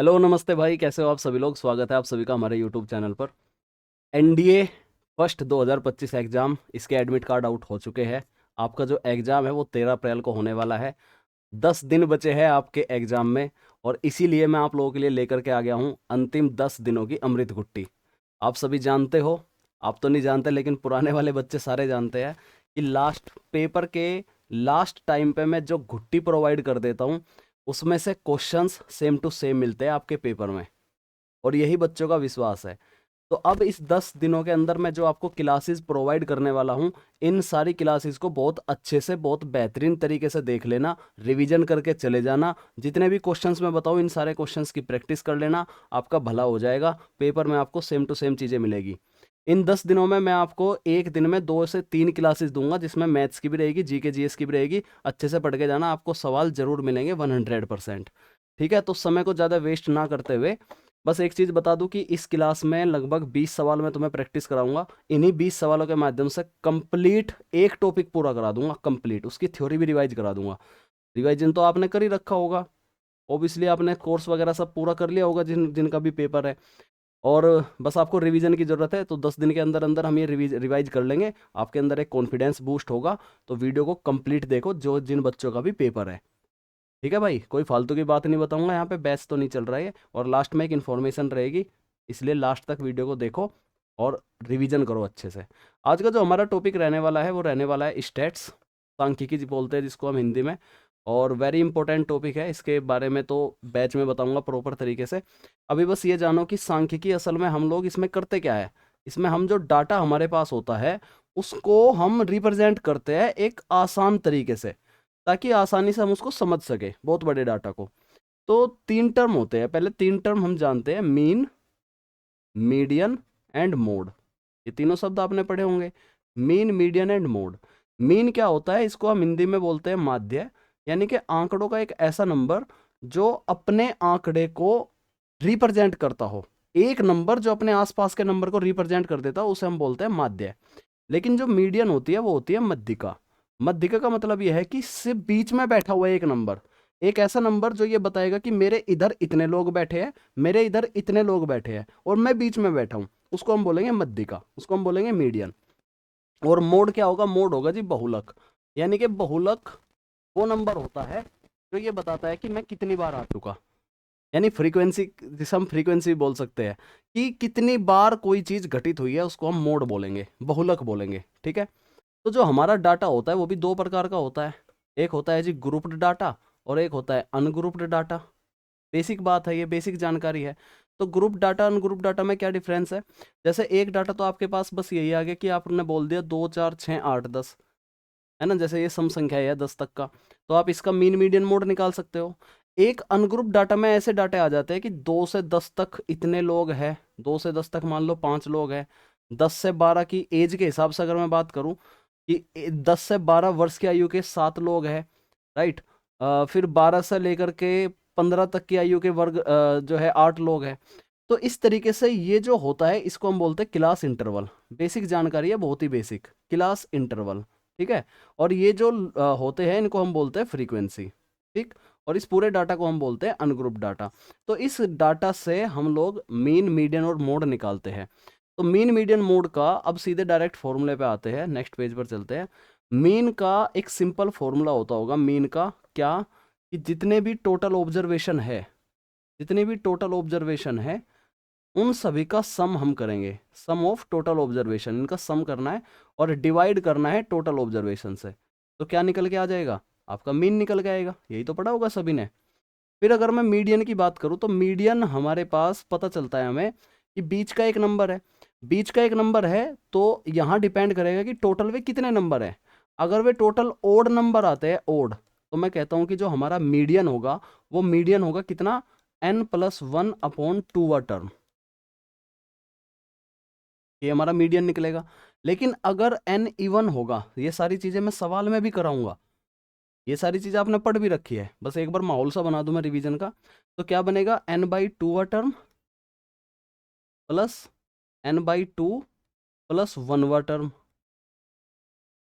Hello नमस्ते भाई, कैसे हो आप सभी लोग। स्वागत है आप सभी का हमारे यूट्यूब चैनल पर। एनडीए फर्स्ट 2025 एग्ज़ाम, इसके एडमिट कार्ड आउट हो चुके हैं। आपका जो एग्ज़ाम है वो 13 अप्रैल को होने वाला है। 10 दिन बचे हैं आपके एग्ज़ाम में, और इसीलिए मैं आप लोगों के लिए लेकर के आ गया हूँ अंतिम 10 दिनों की अमृत घुट्टी। आप सभी जानते हो, आप तो नहीं जानते लेकिन पुराने वाले बच्चे सारे जानते हैं कि लास्ट पेपर के लास्ट टाइम पे मैं जो घुट्टी प्रोवाइड कर देता हूँ उसमें से क्वेश्चंस सेम टू सेम मिलते हैं आपके पेपर में, और यही बच्चों का विश्वास है। तो अब इस 10 दिनों के अंदर मैं जो आपको क्लासेस प्रोवाइड करने वाला हूँ, इन सारी क्लासेस को बहुत अच्छे से, बहुत बेहतरीन तरीके से देख लेना, रिवीजन करके चले जाना। जितने भी क्वेश्चंस मैं बताऊँ इन सारे क्वेश्चंस की प्रैक्टिस कर लेना, आपका भला हो जाएगा। पेपर में आपको सेम टू सेम चीज़ें मिलेगी। इन 10 दिनों में मैं आपको एक दिन में 2 से 3 क्लासेस दूंगा, जिसमें मैथ्स की भी रहेगी, जीके जीएस की भी रहेगी। अच्छे से पढ़ के जाना, आपको सवाल जरूर मिलेंगे 100%। ठीक है, तो समय को ज़्यादा वेस्ट ना करते हुए बस एक चीज़ बता दूं कि इस क्लास में लगभग 20 सवाल मैं तुम्हें प्रैक्टिस कराऊंगा। इन्हीं 20 सवालों के माध्यम से कंप्लीट एक टॉपिक पूरा करा दूंगा, कंप्लीट उसकी थ्योरी भी रिवाइज करा दूंगा। रिवाइजन तो आपने कर ही रखा होगा, ओबियसली आपने कोर्स वगैरह सब पूरा कर लिया होगा जिनका भी पेपर है। और बस आपको रिवीजन की ज़रूरत है, तो 10 दिन के अंदर अंदर हम ये रिवाइज कर लेंगे। आपके अंदर एक कॉन्फिडेंस बूस्ट होगा। तो वीडियो को कंप्लीट देखो, जो जिन बच्चों का भी पेपर है। ठीक है भाई, कोई फालतू की बात नहीं बताऊंगा, यहाँ पे बैच तो नहीं चल रहा है। और लास्ट में एक इन्फॉर्मेशन रहेगी, इसलिए लास्ट तक वीडियो को देखो और रिवीजन करो अच्छे से। आज का जो हमारा टॉपिक रहने वाला है वो रहने वाला है स्टैट्स, सांख्यिकी बोलते हैं जिसको हम हिंदी में। और वेरी इंपॉर्टेंट टॉपिक है, इसके बारे में तो बैच में बताऊंगा प्रॉपर तरीके से। अभी बस ये जानो कि सांख्यिकी असल में हम लोग इसमें करते क्या है। इसमें हम जो डाटा हमारे पास होता है उसको हम रिप्रेजेंट करते हैं एक आसान तरीके से, ताकि आसानी से हम उसको समझ सके, बहुत बड़े डाटा को। तो 3 टर्म होते हैं, पहले 3 टर्म हम जानते हैं, मीन, मीडियन एंड मोड। ये तीनों शब्द आपने पढ़े होंगे, mean, median and mode. Mean क्या होता है, इसको हम हिंदी में बोलते हैं माध्य, यानी कि आंकड़ों का एक ऐसा नंबर जो अपने आंकड़े को रिप्रेजेंट करता हो। एक नंबर जो अपने आसपास के नंबर को रिप्रेजेंट कर देता हो उसे हम बोलते हैं माध्य। लेकिन जो मीडियन होती है वो होती है मध्यिका। मध्यिका का मतलब यह है कि सिर्फ बीच में बैठा हुआ है एक नंबर, एक ऐसा नंबर जो ये बताएगा कि मेरे इधर इतने लोग बैठे हैं, मेरे इधर इतने लोग बैठे हैं, और मैं बीच में बैठा हूं। उसको हम बोलेंगे मध्यिका, उसको हम बोलेंगे मीडियन। और मोड क्या होगा, मोड होगा जी बहुलक। यानी कि बहुलक वो नंबर होता है जो ये बताता है कि मैं कितनी बार आ चुका। यानी फ्रीक्वेंसी, जिसे हम फ्रीक्वेंसी बोल सकते हैं कि कितनी बार कोई चीज घटित हुई है, उसको हम मोड बोलेंगे, बहुलक बोलेंगे। ठीक है। तो जो हमारा डाटा होता है वो भी 2 प्रकार का होता है। एक होता है जी ग्रुप्ड डाटा, और एक होता है अनग्रुप्ड डाटा। बेसिक बात है, ये बेसिक जानकारी है। तो ग्रुप डाटा अनग्रुप डाटा में क्या डिफरेंस है। जैसे एक डाटा तो आपके पास बस यही आ गया कि आपने बोल दिया 2 4 6 8 10, है ना, जैसे ये सम संख्या है 10 तक का, तो आप इसका मीन मीडियन मोड निकाल सकते हो। एक अनग्रुप डाटा में ऐसे डाटे आ जाते हैं कि 2 से 10 तक इतने लोग हैं, 2 से 10 तक मान लो 5 लोग हैं। 10 से 12 की एज के हिसाब से अगर मैं बात करूं कि 10 से 12 वर्ष की आयु के 7 लोग हैं, राइट। फिर 12 से लेकर के 15 तक की आयु के वर्ग जो है 8 लोग हैं। तो इस तरीके से ये जो होता है इसको हम बोलते हैं क्लास इंटरवल। बेसिक जानकारी है, बहुत ही बेसिक, क्लास इंटरवल। ठीक है। और ये जो होते हैं इनको हम बोलते हैं फ्रीक्वेंसी। ठीक। और इस पूरे डाटा को हम बोलते हैं अनग्रुप डाटा। तो इस डाटा से हम लोग मीन, मीडियन और मोड निकालते हैं। तो मीन, मीडियन, मोड का अब सीधे डायरेक्ट फॉर्मूले पे आते हैं, नेक्स्ट पेज पर चलते हैं। मीन का एक सिंपल फॉर्मूला होता होगा, मीन का क्या, कि जितने भी टोटल ऑब्जर्वेशन है, जितने भी टोटल ऑब्जर्वेशन है उन सभी का सम हम करेंगे, सम ऑफ टोटल ऑब्जर्वेशन, इनका सम करना है और डिवाइड करना है टोटल ऑब्जर्वेशन से। तो क्या निकल के आ जाएगा, आपका मीन निकल के आएगा। यही तो पढ़ा होगा सभी ने। फिर अगर मैं मीडियन की बात करूं तो मीडियन हमारे पास पता चलता है हमें कि बीच का एक नंबर है। बीच का एक नंबर है तो यहाँ डिपेंड करेगा कि टोटल वे कितने नंबर है। अगर वे टोटल ओड नंबर आते हैं, ओड, तो मैं कहता हूं कि जो हमारा मीडियन होगा वो मीडियन होगा कितना, n+1/2 टर्म, ये हमारा मीडियन निकलेगा। लेकिन अगर n इवन होगा, ये सारी चीजें मैं सवाल में भी कराऊंगा, ये सारी चीजें आपने पढ़ भी रखी है, बस एक बार माहौल सा बना दूं मैं रिवीजन का। तो क्या बनेगा, n/2 term plus n/2 plus 1 term,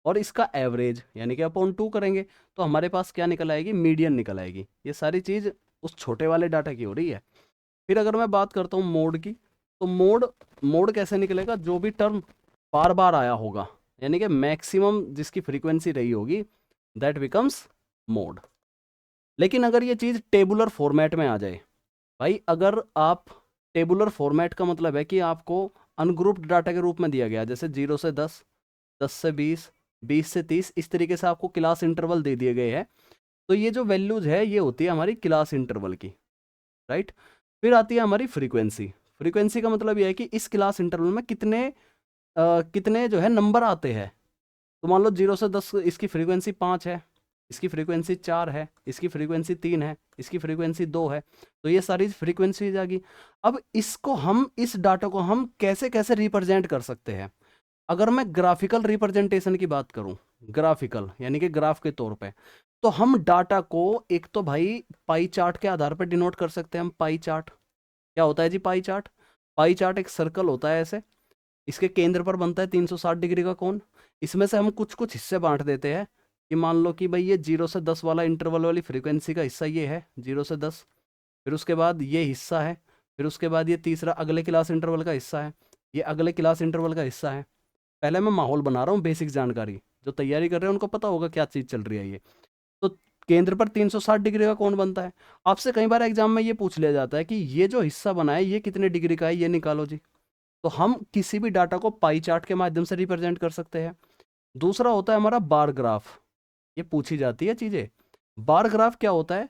और इसका एवरेज यानी कि अपॉन 2 करेंगे, तो हमारे पास क्या निकल आएगी, मीडियन निकल आएगी। ये सारी चीज उस छोटे वाले डाटा की हो रही है। फिर अगर मैं बात करता हूँ मोड की, तो मोड मोड कैसे निकलेगा, जो भी टर्म बार बार आया होगा, यानी कि मैक्सिमम जिसकी फ्रीक्वेंसी रही होगी, दैट बिकम्स मोड। लेकिन अगर ये चीज़ टेबुलर फॉर्मेट में आ जाए, भाई अगर आप टेबुलर फॉर्मेट का मतलब है कि आपको अनग्रुप्ड डाटा के रूप में दिया गया, जैसे 0 से 10, 10 से 20, 20 से 30, इस तरीके से आपको क्लास इंटरवल दे दिए गए हैं, तो ये जो वैल्यूज है ये होती है हमारी क्लास इंटरवल की, राइट। फिर आती है हमारी फ्रीक्वेंसी। फ्रीक्वेंसी का मतलब ये है कि इस क्लास इंटरवल में कितने जो है नंबर आते हैं। तो मान लो 0 से 10, इसकी फ्रीक्वेंसी 5 है, इसकी फ्रीक्वेंसी 4 है, इसकी फ्रीक्वेंसी 3 है, इसकी फ्रीक्वेंसी 2 है, तो ये सारी फ्रीक्वेंसी आ गई। अब इसको हम, इस डाटा को हम कैसे कैसे रिप्रेजेंट कर सकते हैं। अगर मैं ग्राफिकल रिप्रेजेंटेशन की बात करूं, ग्राफिकल यानी कि ग्राफ के तौर पे, तो हम डाटा को एक तो भाई पाई चार्ट के आधार पर डिनोट कर सकते हैं। हम पाई चार्ट, क्या होता है जी पाई चार्ट? पाई चार्ट एक सर्कल होता है ऐसे, इसके केंद्र पर बनता है 360 डिग्री का कोण। इसमें से हम कुछ कुछ हिस्से बांट देते हैं कि मान लो कि भाई ये 0 से 10 वाला इंटरवल वाली फ्रीक्वेंसी का हिस्सा ये है, 0 से 10, फिर उसके बाद ये हिस्सा है, फिर उसके बाद ये तीसरा अगले क्लास इंटरवल का हिस्सा है, ये अगले क्लास इंटरवल का हिस्सा है। पहले मैं माहौल बना रहा हूँ, बेसिक जानकारी, जो तैयारी कर रहे हैं उनको पता होगा क्या चीज़ चल रही है ये। तो केंद्र पर 360 डिग्री का कोण बनता है। आपसे कई बार एग्जाम में ये पूछ लिया जाता है कि ये जो हिस्सा बना है ये कितने डिग्री का है, ये निकालो जी। तो हम किसी भी डाटा को पाई चार्ट के माध्यम से रिप्रेजेंट कर सकते हैं। दूसरा होता है हमारा बार ग्राफ। ये पूछी जाती है चीजें। बार ग्राफ क्या होता है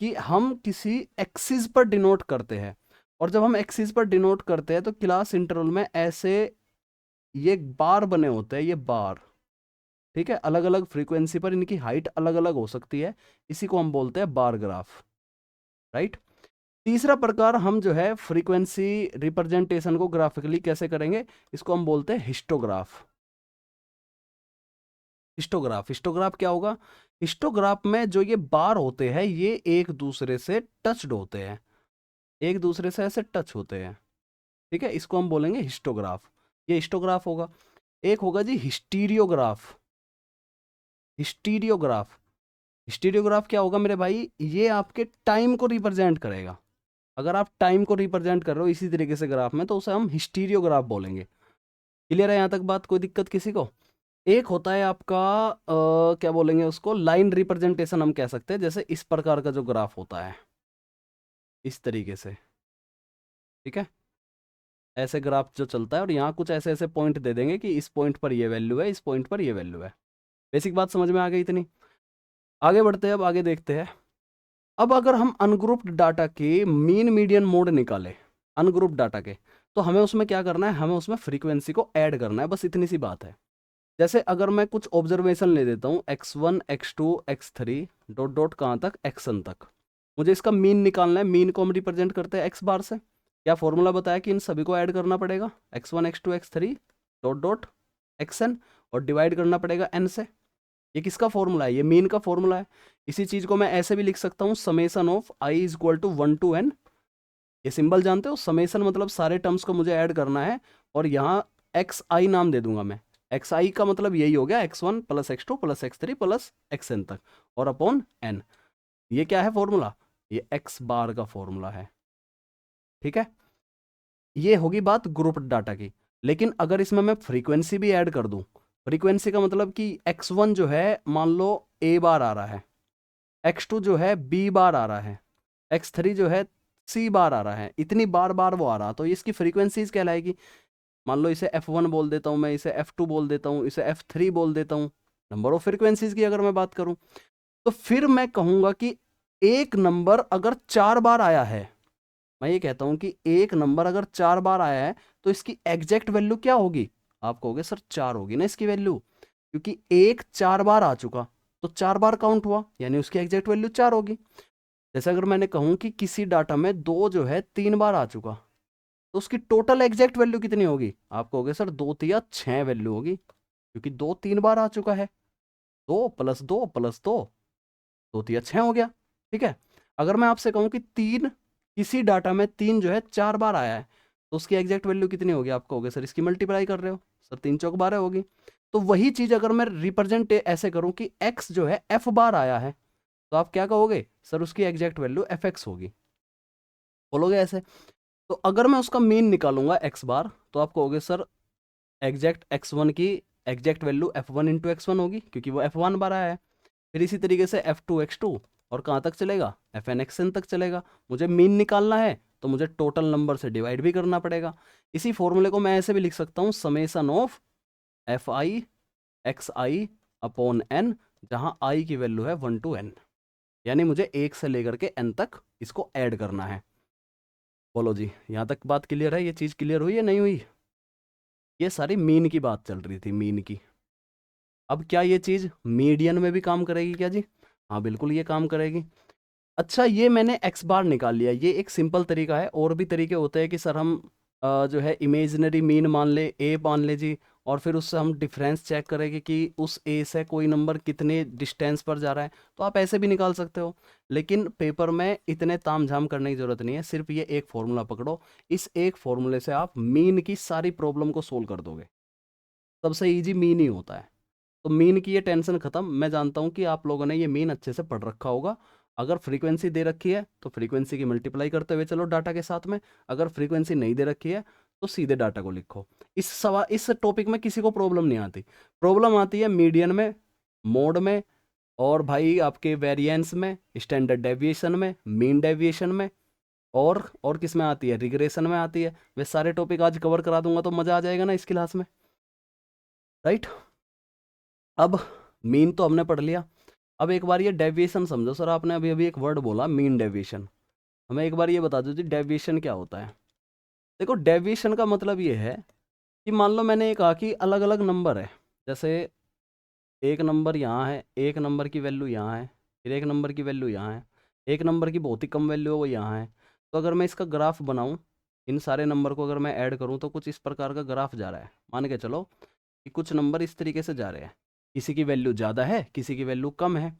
कि हम किसी एक्सिस पर डिनोट करते हैं, और जब हम एक्सिस पर डिनोट करते हैं तो क्लास इंटरवल में ऐसे ये बार बने होते हैं, ये बार, ठीक है, अलग अलग फ्रीक्वेंसी पर इनकी हाइट अलग अलग हो सकती है, इसी को हम बोलते हैं बार ग्राफ, राइट। तीसरा प्रकार हम जो है फ्रीक्वेंसी रिप्रेजेंटेशन को ग्राफिकली कैसे करेंगे, इसको हम बोलते हैं हिस्टोग्राफ। हिस्टोग्राफ, हिस्टोग्राफ क्या होगा? हिस्टोग्राफ में जो ये बार होते हैं ये एक दूसरे से टच्ड होते हैं, एक दूसरे से ऐसे टच होते हैं, ठीक है, इसको हम बोलेंगे हिस्टोग्राफ। ये हिस्टोग्राफ होगा। एक होगा जी हिस्टीरियोग्राफ। हिस्टीरियोग्राफ, हिस्टीरियोग्राफ क्या होगा मेरे भाई? ये आपके टाइम को रिप्रेजेंट करेगा। अगर आप टाइम को रिप्रेजेंट कर रहे हो इसी तरीके से ग्राफ में, तो उसे हम हिस्टीरियोग्राफ बोलेंगे। क्लियर है यहाँ तक बात? कोई दिक्कत किसी को? एक होता है आपका क्या बोलेंगे उसको, लाइन रिप्रेजेंटेशन हम कह सकते हैं, जैसे इस प्रकार का जो ग्राफ होता है, इस तरीके से, ठीक है, ऐसे ग्राफ जो चलता है, और यहाँ कुछ ऐसे ऐसे पॉइंट दे देंगे कि इस पॉइंट पर ये वैल्यू है, इस पॉइंट पर ये वैल्यू है। बेसिक बात समझ में आ गई इतनी? आगे बढ़ते हैं, अब आगे देखते हैं। अब अगर हम अनग्रुप्ड डाटा के मीन मीडियन मोड निकालें, अनग्रुप्ड डाटा के, तो हमें उसमें क्या करना है? हमें उसमें फ्रीक्वेंसी को ऐड करना है, बस इतनी सी बात है। जैसे अगर मैं कुछ ऑब्जर्वेशन ले देता हूँ, x1 x2 x3 dot dot कहाँ तक, xn तक, मुझे इसका मीन निकालना है। मीन को हम रिप्रेजेंट करते हैं एक्स बार से। क्या फॉर्मूला बताया कि इन सभी को ऐड करना पड़ेगा, x1 x2 x3 dot dot xn, और डिवाइड करना पड़ेगा n से। ये किसका फॉर्मूला है? ये मीन का फॉर्मूला है। इसी चीज को मैं ऐसे भी लिख सकता हूँ, summation of I is equal to 1 to n। ये सिंबल जानते हो, समेसन मतलब सारे टर्म्स को मुझे ऐड करना है, और यहाँ एक्स आई नाम दे दूंगा मैं। एक्स आई का मतलब यही हो गया, x1 plus x2 plus x3 plus xn तक, और अपॉन n। ये क्या है फॉर्मूला? ये x बार का फॉर्मूला है, ठीक है। ये होगी बात ग्रुप डाटा की। लेकिन अगर इसमें मैं फ्रीक्वेंसी भी ऐड कर दूं, फ्रीक्वेंसी का मतलब कि x1 जो है मान लो a बार आ रहा है, x2 जो है b बार आ रहा है, x3 जो है c बार आ रहा है, इतनी बार बार वो आ रहा, तो इसकी फ्रीक्वेंसीज कहलाएगी। मान लो इसे f1 बोल देता हूँ मैं, इसे f2 बोल देता हूँ, इसे f3 बोल देता हूँ। नंबर ऑफ फ्रीक्वेंसीज की अगर मैं बात करूँ, तो फिर मैं कहूंगा कि एक नंबर अगर 4 बार आया है, मैं ये कहता हूं कि एक नंबर अगर 4 बार आया है, तो इसकी एग्जैक्ट वैल्यू क्या होगी? आप कहोगे सर 4 होगी ना इसकी वैल्यू, क्योंकि एक 4 बार आ चुका, तो 4 बार काउंट हुआ, यानी उसकी एग्जैक्ट वैल्यू 4 होगी। जैसे अगर मैंने कहूं कि किसी डाटा में 2 जो है 3 बार आ चुका, तो उसकी टोटल एग्जैक्ट वैल्यू कितनी होगी? आप कहोगे सर 2 तिया 6 वैल्यू होगी, क्योंकि 2 3 बार आ चुका है। 2 प्लस 2 प्लस 2, 2 तिया 6 हो गया, ठीक है। अगर मैं आपसे कहूं कि 3, किसी डाटा में 3 जो है 4 बार आया है, तो उसकी एग्जैक्ट वैल्यू कितनी होगी? आप कहोगे सर इसकी मल्टीप्लाई कर रहे हो, सर 3 चौक 12 होगी। तो वही चीज अगर मैं रिप्रेजेंट ऐसे करूं कि x जो है f बार आया है, तो आप क्या कहोगे? सर उसकी एग्जैक्ट वैल्यू fx होगी। बोलोगे ऐसे। तो अगर मैं उसका मीन निकालूंगा एक्स बार, तो आप कहोगे सर एग्जैक्ट x1 की exact value f1 into x होगी, क्योंकि वो f1 बार आया है। फिर इसी तरीके से f2 x2, और कहाँ तक चलेगा, fn xn तक चलेगा। मुझे मीन निकालना है तो मुझे टोटल नंबर से डिवाइड भी करना पड़ेगा। इसी फॉर्मूले को मैं ऐसे भी लिख सकता हूँ, summation of F I X I upon N, जहाँ आई की वैल्यू है 1 to n, यानी मुझे 1 से लेकर के n तक इसको ऐड करना है। बोलो जी, यहाँ तक बात क्लियर है? ये चीज़ क्लियर हुई या नहीं हुई? ये सारी मीन की बात चल रही थी, मीन की। अब क्या ये चीज़ मीडियन में भी काम करेगी क्या जी? हाँ बिल्कुल ये काम करेगी। अच्छा, ये मैंने एक्स बार निकाल लिया, ये एक सिंपल तरीका है। और भी तरीके होते हैं कि सर हम जो है इमेजिनरी मीन मान ले, ए मान ले जी, और फिर उससे हम डिफरेंस चेक करेंगे कि उस ए से कोई नंबर कितने डिस्टेंस पर जा रहा है, तो आप ऐसे भी निकाल सकते हो। लेकिन पेपर में इतने तामझाम करने की ज़रूरत नहीं है, सिर्फ ये एक फॉर्मूला पकड़ो, इस एक फॉर्मूले से आप मीन की सारी प्रॉब्लम को सोल्व कर दोगे। सबसे ईजी मीन ही होता है। तो मीन की ये टेंशन खत्म। मैं जानता हूँ कि आप लोगों ने ये मीन अच्छे से पढ़ रखा होगा। अगर फ्रीक्वेंसी दे रखी है तो फ्रीक्वेंसी की मल्टीप्लाई करते हुए चलो डाटा के साथ में, अगर फ्रीक्वेंसी नहीं दे रखी है तो सीधे डाटा को लिखो। इस टॉपिक में किसी को प्रॉब्लम नहीं आती। प्रॉब्लम आती है मीडियन में, मोड में, और भाई आपके वेरिएंस में, स्टैंडर्ड डेविएशन में, मीन डेविएशन में, और किस में आती है, रिग्रेशन में आती है। वे सारे टॉपिक आज कवर करा दूंगा तो मज़ा आ जाएगा ना इस क्लास में, राइट। अब मीन तो हमने पढ़ लिया। अब एक बार ये डेविएशन समझो। सर आपने अभी अभी एक वर्ड बोला मीन डेविएशन, हमें एक बार ये बता दो जी डेविएशन क्या होता है। देखो, डेविएशन का मतलब ये है कि मान लो मैंने ये कहा कि अलग अलग नंबर है, जैसे एक नंबर यहाँ है, एक नंबर की वैल्यू यहाँ है, फिर एक नंबर की वैल्यू यहाँ है, एक नंबर की बहुत ही कम वैल्यू है वो यहाँ है। तो अगर मैं इसका ग्राफ बनाऊँ, इन सारे नंबर को अगर मैं ऐड करूँ तो कुछ इस प्रकार का ग्राफ जा रहा है। मान के चलो कि कुछ नंबर इस तरीके से जा रहे हैं, किसी की वैल्यू ज़्यादा है, किसी की वैल्यू कम है।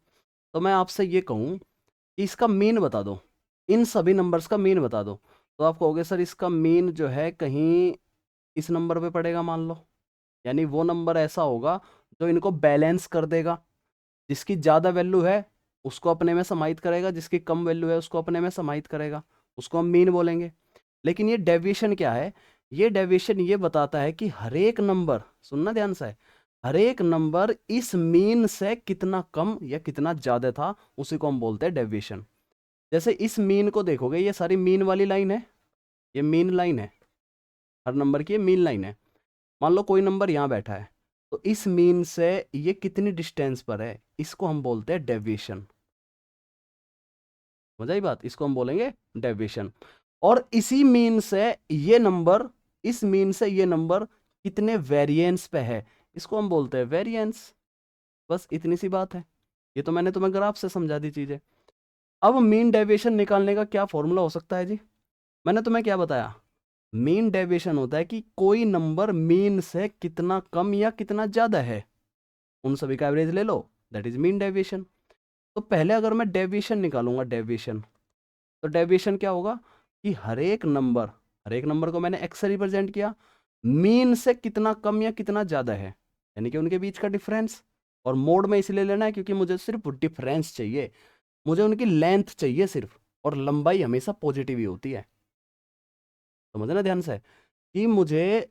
तो मैं आपसे ये कहूँ कि इसका मीन बता दो, इन सभी नंबर्स का मीन बता दो, तो आप कहोगे सर इसका मीन जो है कहीं इस नंबर पे पड़ेगा मान लो। यानी वो नंबर ऐसा होगा जो इनको बैलेंस कर देगा। जिसकी ज़्यादा वैल्यू है उसको अपने में समाहित करेगा, जिसकी कम वैल्यू है उसको अपने में समाहित करेगा, उसको हम मीन बोलेंगे। लेकिन ये डेविएशन क्या है? ये डेविएशन ये बताता है कि हर एक नंबर, सुनना ध्यान से, हर एक नंबर इस मीन से कितना कम या कितना ज़्यादा था, उसी को हम बोलते हैं डेविएशन। जैसे इस मीन को देखोगे, ये सारी मीन वाली लाइन है, ये मीन लाइन है, हर नंबर की ये मीन लाइन है। मान लो कोई नंबर यहाँ बैठा है, तो इस मीन से ये कितनी डिस्टेंस पर है, इसको हम बोलते हैं डेविएशन। समझ आई बात? इसको हम बोलेंगे डेविएशन। और इसी मीन से ये नंबर, इस मीन से ये नंबर कितने वेरिएंस पे है, इसको हम बोलते हैं वेरिएंस। बस इतनी सी बात है। ये तो मैंने तुम्हें ग्राफ से समझा दी चीजें। अब मीन डेविएशन निकालने का क्या फॉर्मूला हो सकता है जी? मैंने तुम्हें क्या बताया? मीन डेविएशन होता है कि कोई नंबर मीन से कितना कम या कितना ज्यादा है, उन सभी का एवरेज ले लो, दैट इज मीन डेविएशन। तो पहले अगर मैं डेविएशन निकालूंगा, डेविएशन, तो डेविएशन क्या होगा कि हर एक नंबर को मैंने एक्स से रिप्रेजेंट किया, मीन से कितना कम या कितना ज़्यादा है, यानी कि उनके बीच का डिफरेंस। और मोड में इसलिए लेना है क्योंकि मुझे सिर्फ डिफरेंस चाहिए, मुझे उनकी लेंथ चाहिए सिर्फ, और लंबाई हमेशा पॉजिटिव ही होती है। समझना ध्यान से कि मुझे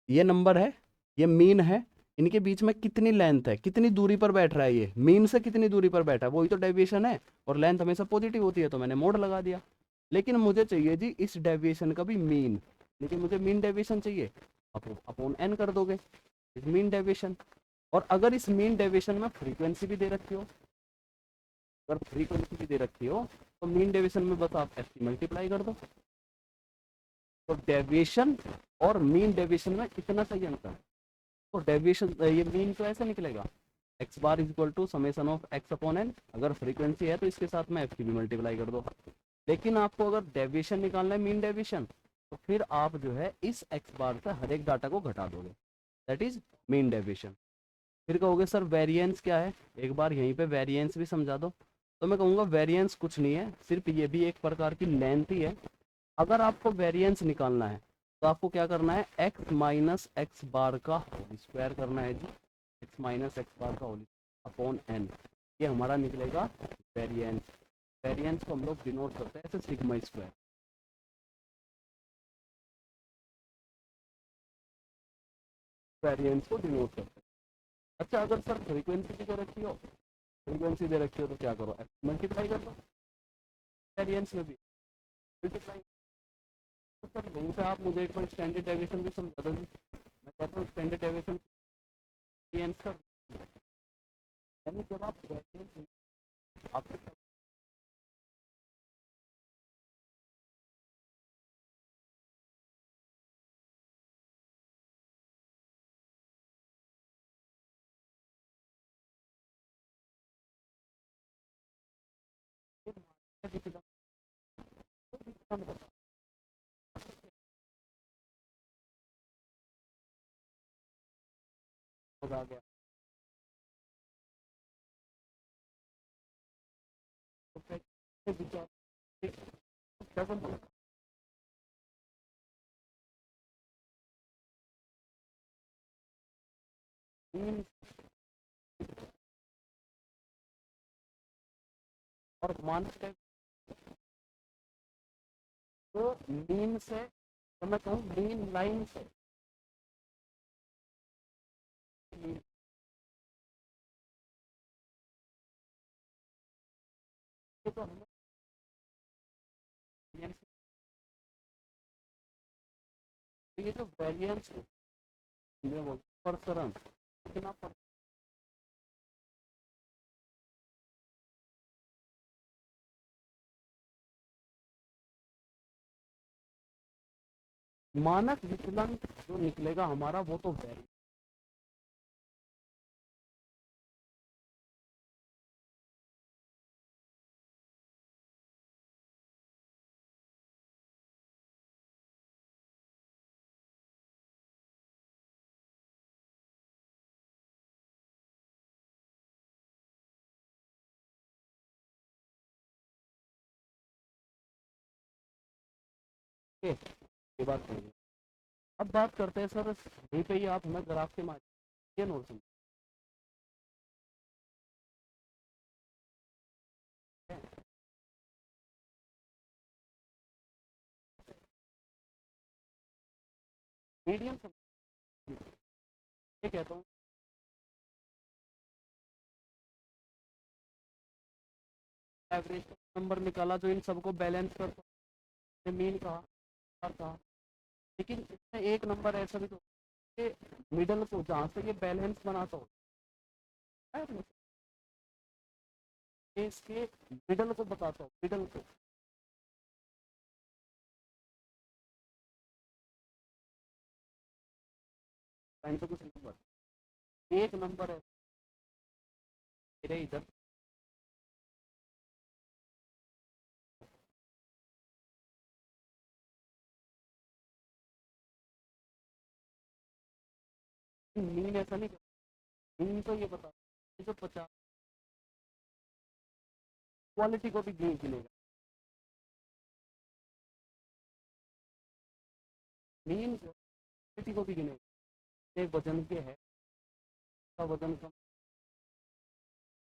ये नंबर है, ये मीन है, इनके बीच में कितनी लेंथ है, कितनी दूरी पर बैठ रहा है, ये मीन से कितनी दूरी पर बैठा है, वही तो डेविएशन है। और लेंथ हमेशा पॉजिटिव होती है, तो मैंने मोड लगा दिया। लेकिन मुझे चाहिए जी इस डेविएशन का भी मीन, लेकिन मुझे मीन डेविएशन चाहिए, अपॉन एन कर दोगे इस मीन डेविएशन। और अगर इस मीन डेविएशन में फ्रीक्वेंसी भी दे रखी हो, अगर फ्रीक्वेंसी भी दे रखी हो, तो मीन डेविएशन में बस आप एफ मल्टीप्लाई कर दो। तो डेविएशन और मीन डेविएशन में इतना सही अंतर है। तो डेविएशन, ये मीन तो ऐसे निकलेगा, x bar is equal to summation of x upon n. अगर फ्रीक्वेंसी है तो इसके साथ में एफ की भी मल्टीप्लाई कर दो। लेकिन आपको अगर डेविएशन निकालना है, मीन डेविएशन, तो फिर आप जो है इस एक्स बार से हर एक डाटा को घटा दोगे, दैट इज मीन डेविएशन। फिर कहोगे सर वेरिएंस क्या है, एक बार यहीं पे वेरिएंस भी समझा दो। तो मैं कहूँगा वेरिएंस कुछ नहीं है, सिर्फ ये भी एक प्रकार की लेंथ ही है। अगर आपको वेरिएंस निकालना है तो आपको क्या करना है, एक्स माइनस एक्स बार का होल स्क्वायर करना है जी, एक्स माइनस एक्स बार का होल अपॉन एन, ये हमारा निकलेगा वेरिएंस। वेरिएंस को हम लोग डिनोट करते हैं ऐसे सिग्मा स्क्वायर। वेरिएंस को डिनोट करते हैं। अच्छा अगर सर फ्रीक्वेंसी दे रखी हो, फ्रीक्वेंसी दे रखी हो तो क्या करो, मल्टीप्लाई कर दो वेरिएंस में भी मल्टीप्लाई। तो सर वहीं पे आप मुझे एक बार स्टैंडर्ड डेविएशन भी समझा दो। मैं कहता हूँ स्टैंडर्ड डेविएशन वेरिएंस कर, यानी जब आप वेरिएंस आपके आ गया तो विचार और मानक तो मीन से, तो मैं कहूँ मीन लाइन से तो हमें ये जो वेरिएंस है प्रसरण कितना मानक विचलन जो निकलेगा हमारा वो तो वेरिएंस के बात करेंगे। अब बात करते हैं सर यहीं पे ही आप हमें ग्राफ के माध्यम से नोट मीडियम ये कहता हूँ एवरेज नंबर निकाला जो इन सबको बैलेंस कर मीन कहा, लेकिन इसमें एक नंबर ऐसा भी तो मिडल को जहाँ से ये बैलेंस बनाता हो इसके मिडल को बताता हूँ, मिडल को तो कुछ नंबर एक नंबर है मेरे इधर मीन ऐसा नहीं, मीन तो ये बता जो 50 क्वालिटी को भी गिनेगा, मीन क्वालिटी को भी गिनेगा। एक वजन के है का वजन कम,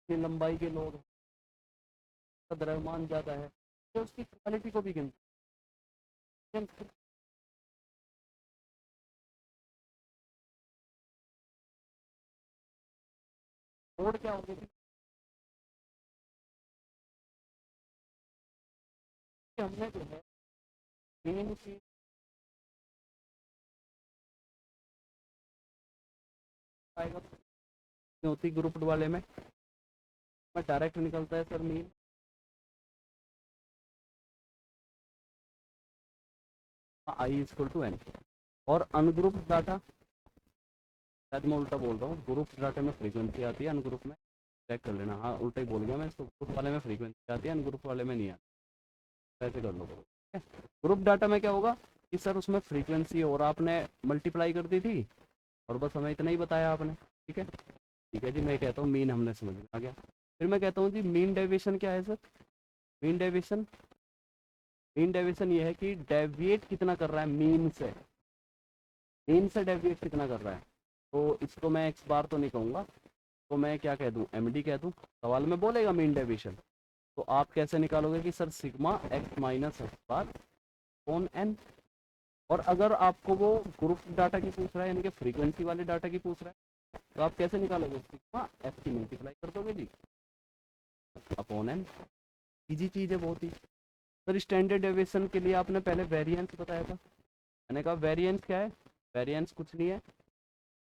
लंबाई के लोग द्रव्यमान ज्यादा है तो उसकी क्वालिटी को भी गिनते हैं। और क्या होगी कि हमने जो है मीन की आएगा होती ग्रुप वाले में डायरेक्ट निकलता है sir mean i equal to n. और अनग्रुप डाटा शायद मैं उल्टा बोल रहा हूँ, ग्रुप डाटा में फ्रीक्वेंसी आती है, अनग्रुप में चेक कर लेना, हाँ उल्टा ही बोल गया मैं, इसको ग्रुप वाले में फ्रीक्वेंसी आती है अनग्रुप वाले में नहीं आती, ऐसे कर लो। ग्रुप डाटा में क्या होगा कि सर उसमें फ्रीक्वेंसी और आपने मल्टीप्लाई कर दी थी और बस हमें इतना ही बताया आपने, ठीक है ठीक है जी। मैं कहता हूँ मीन हमने समझ में आ गया। फिर मैं कहता हूँ जी मीन डेविएशन क्या है sir, mean deviation, mean deviation ये है कि डेविएट कितना कर रहा है मीन से, मीन से डेविएट कितना कर रहा है। तो इसको मैं एक्स बार तो नहीं कहूँगा, तो मैं क्या कह दूँ एम डी कह दूँ, सवाल में बोलेगा मीन डेविएशन, तो आप कैसे निकालोगे कि sir sigma x minus x bar on an, और अगर आपको वो ग्रुप डाटा की पूछ रहा है यानी कि फ्रीक्वेंसी वाले डाटा की पूछ रहा है तो आप कैसे निकालोगे, सिग्मा एफ की मल्टीप्लाई कर दोगे जी अपॉन एन। इजी चीज़ है बहुत ही। सर स्टैंडर्ड डेविएशन के लिए आपने पहले वेरिएंस बताया था, मैंने कहा वेरिएंस क्या है, वेरिएंस कुछ नहीं है,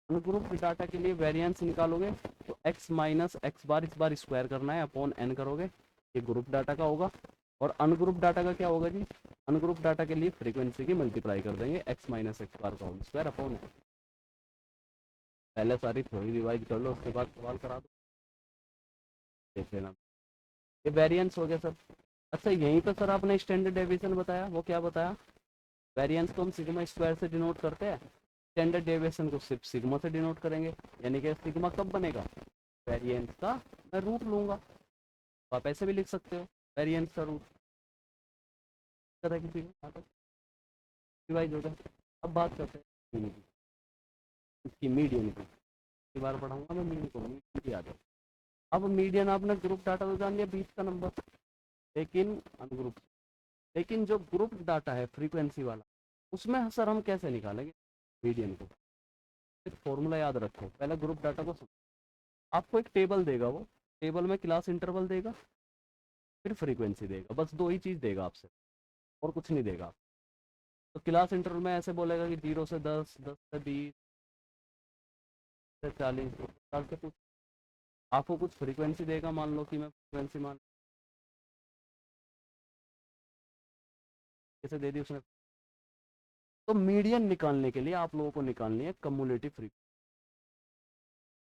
अनग्रुप डाटा के लिए वेरिएंस निकालोगे तो x माइनस एक्स बार इस बार स्क्वायर करना है अपॉन n करोगे, ये ग्रुप डाटा का होगा। और अनग्रुप डाटा का क्या होगा जी, अनग्रुप डाटा के लिए फ्रीक्वेंसी की मल्टीप्लाई कर देंगे x माइनस एक्स बार का होल स्क्वायर अपॉन n। पहले सारी थ्योरी रिवाइज कर लो उसके बाद सवाल करा दो, देख लेना। ये वेरिएंस हो गया सर। अच्छा यहीं पे सर आपने स्टैंडर्ड डेविएशन बताया, वो क्या बताया, वेरिएंस को हम सिग्मा स्क्वायर से डिनोट करते हैं, स्टैंडर्ड डेविएशन को सिर्फ सिग्मा से डिनोट करेंगे, यानी कि सिग्मा कब बनेगा, वेरिएंस का मैं रूट लूंगा, तो आप ऐसे भी लिख सकते हो वेरिएंस का रूट तरह किसी को डिवाइड होगा। अब बात करते हैं इसकी मीडियन की बार पढ़ाऊंगा मैं, मीडियन को मीडियन याद है। अब मीडियन आपने ग्रुप डाटा तो जान लिया 20 का नंबर, लेकिन अनग्रुप, लेकिन जो ग्रुप डाटा है फ्रीक्वेंसी वाला उसमें सर हम कैसे निकालेंगे मीडियन को, एक फॉर्मूला याद रखो, पहले ग्रुप डाटा को आपको एक टेबल देगा, वो टेबल में क्लास इंटरवल देगा फिर फ्रीक्वेंसी देगा, बस दो ही चीज़ देगा आपसे और कुछ नहीं देगा। तो क्लास इंटरवल में ऐसे बोलेगा कि 0 से 10, 10 से 20 से 40 साल से कुछ, आपको कुछ फ्रीक्वेंसी देगा, मान लो कि मैं फ्रीक्वेंसी मान कैसे दे दी उसने। तो मीडियन निकालने के लिए आप लोगों को निकालनी है कम्युलेटिव फ्रीक्वेंसी,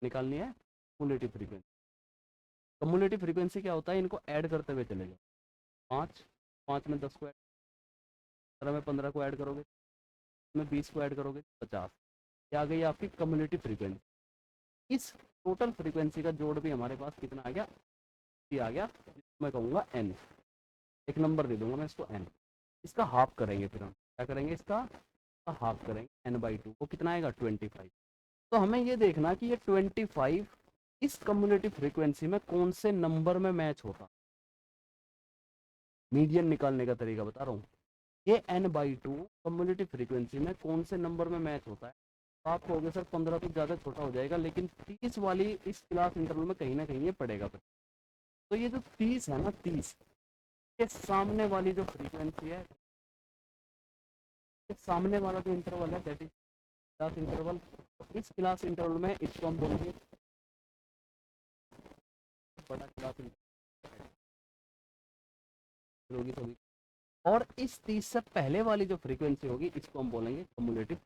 निकालनी है कम्युलेटिव फ्रीक्वेंसी। कम्युलेटिव फ्रीक्वेंसी क्या होता है, इनको ऐड करते हुए चले जाओ, 5, 5 में 10 को ऐड, 15 में 15 को ऐड करोगे, में 20 को ऐड करोगे 50, ये आ गई आपकी कम्युलेटिव फ्रीक्वेंसी। इस टोटल फ्रीक्वेंसी का जोड़ भी हमारे पास कितना आ गया, ये आ गया, मैं कहूँगा n, एक नंबर दे दूंगा मैं इसको n। इसका हाफ करेंगे, फिर हम क्या करेंगे, इसका हाफ करेंगे n/2, वो कितना आएगा 25। तो हमें ये देखना कि ये 25 इस कम्युलेटिव फ्रीक्वेंसी में कौन से नंबर में मैच होता, मीडियन निकालने का तरीका बता रहा हूँ, ये n/2 कम्युलेटिव फ्रीक्वेंसी में कौन से नंबर में मैच होता है। तो आप कहोगे सर 15 तो ज़्यादा छोटा हो जाएगा, लेकिन 30 वाली इस क्लास इंटरवल में कहीं ना कहीं ये पड़ेगा। तो ये जो 30 है ना, 30 के सामने वाली जो फ्रीक्वेंसी है, सामने वाला जो इंटरवल है दैट इज क्लास इंटरवल, इस क्लास इंटरवल में इसको हम बोलेंगे बड़ा क्लास इंटरवल होगी सभी। और इस 30 से पहले वाली जो फ्रीक्वेंसी होगी इसको हम बोलेंगे कम्युलेटिव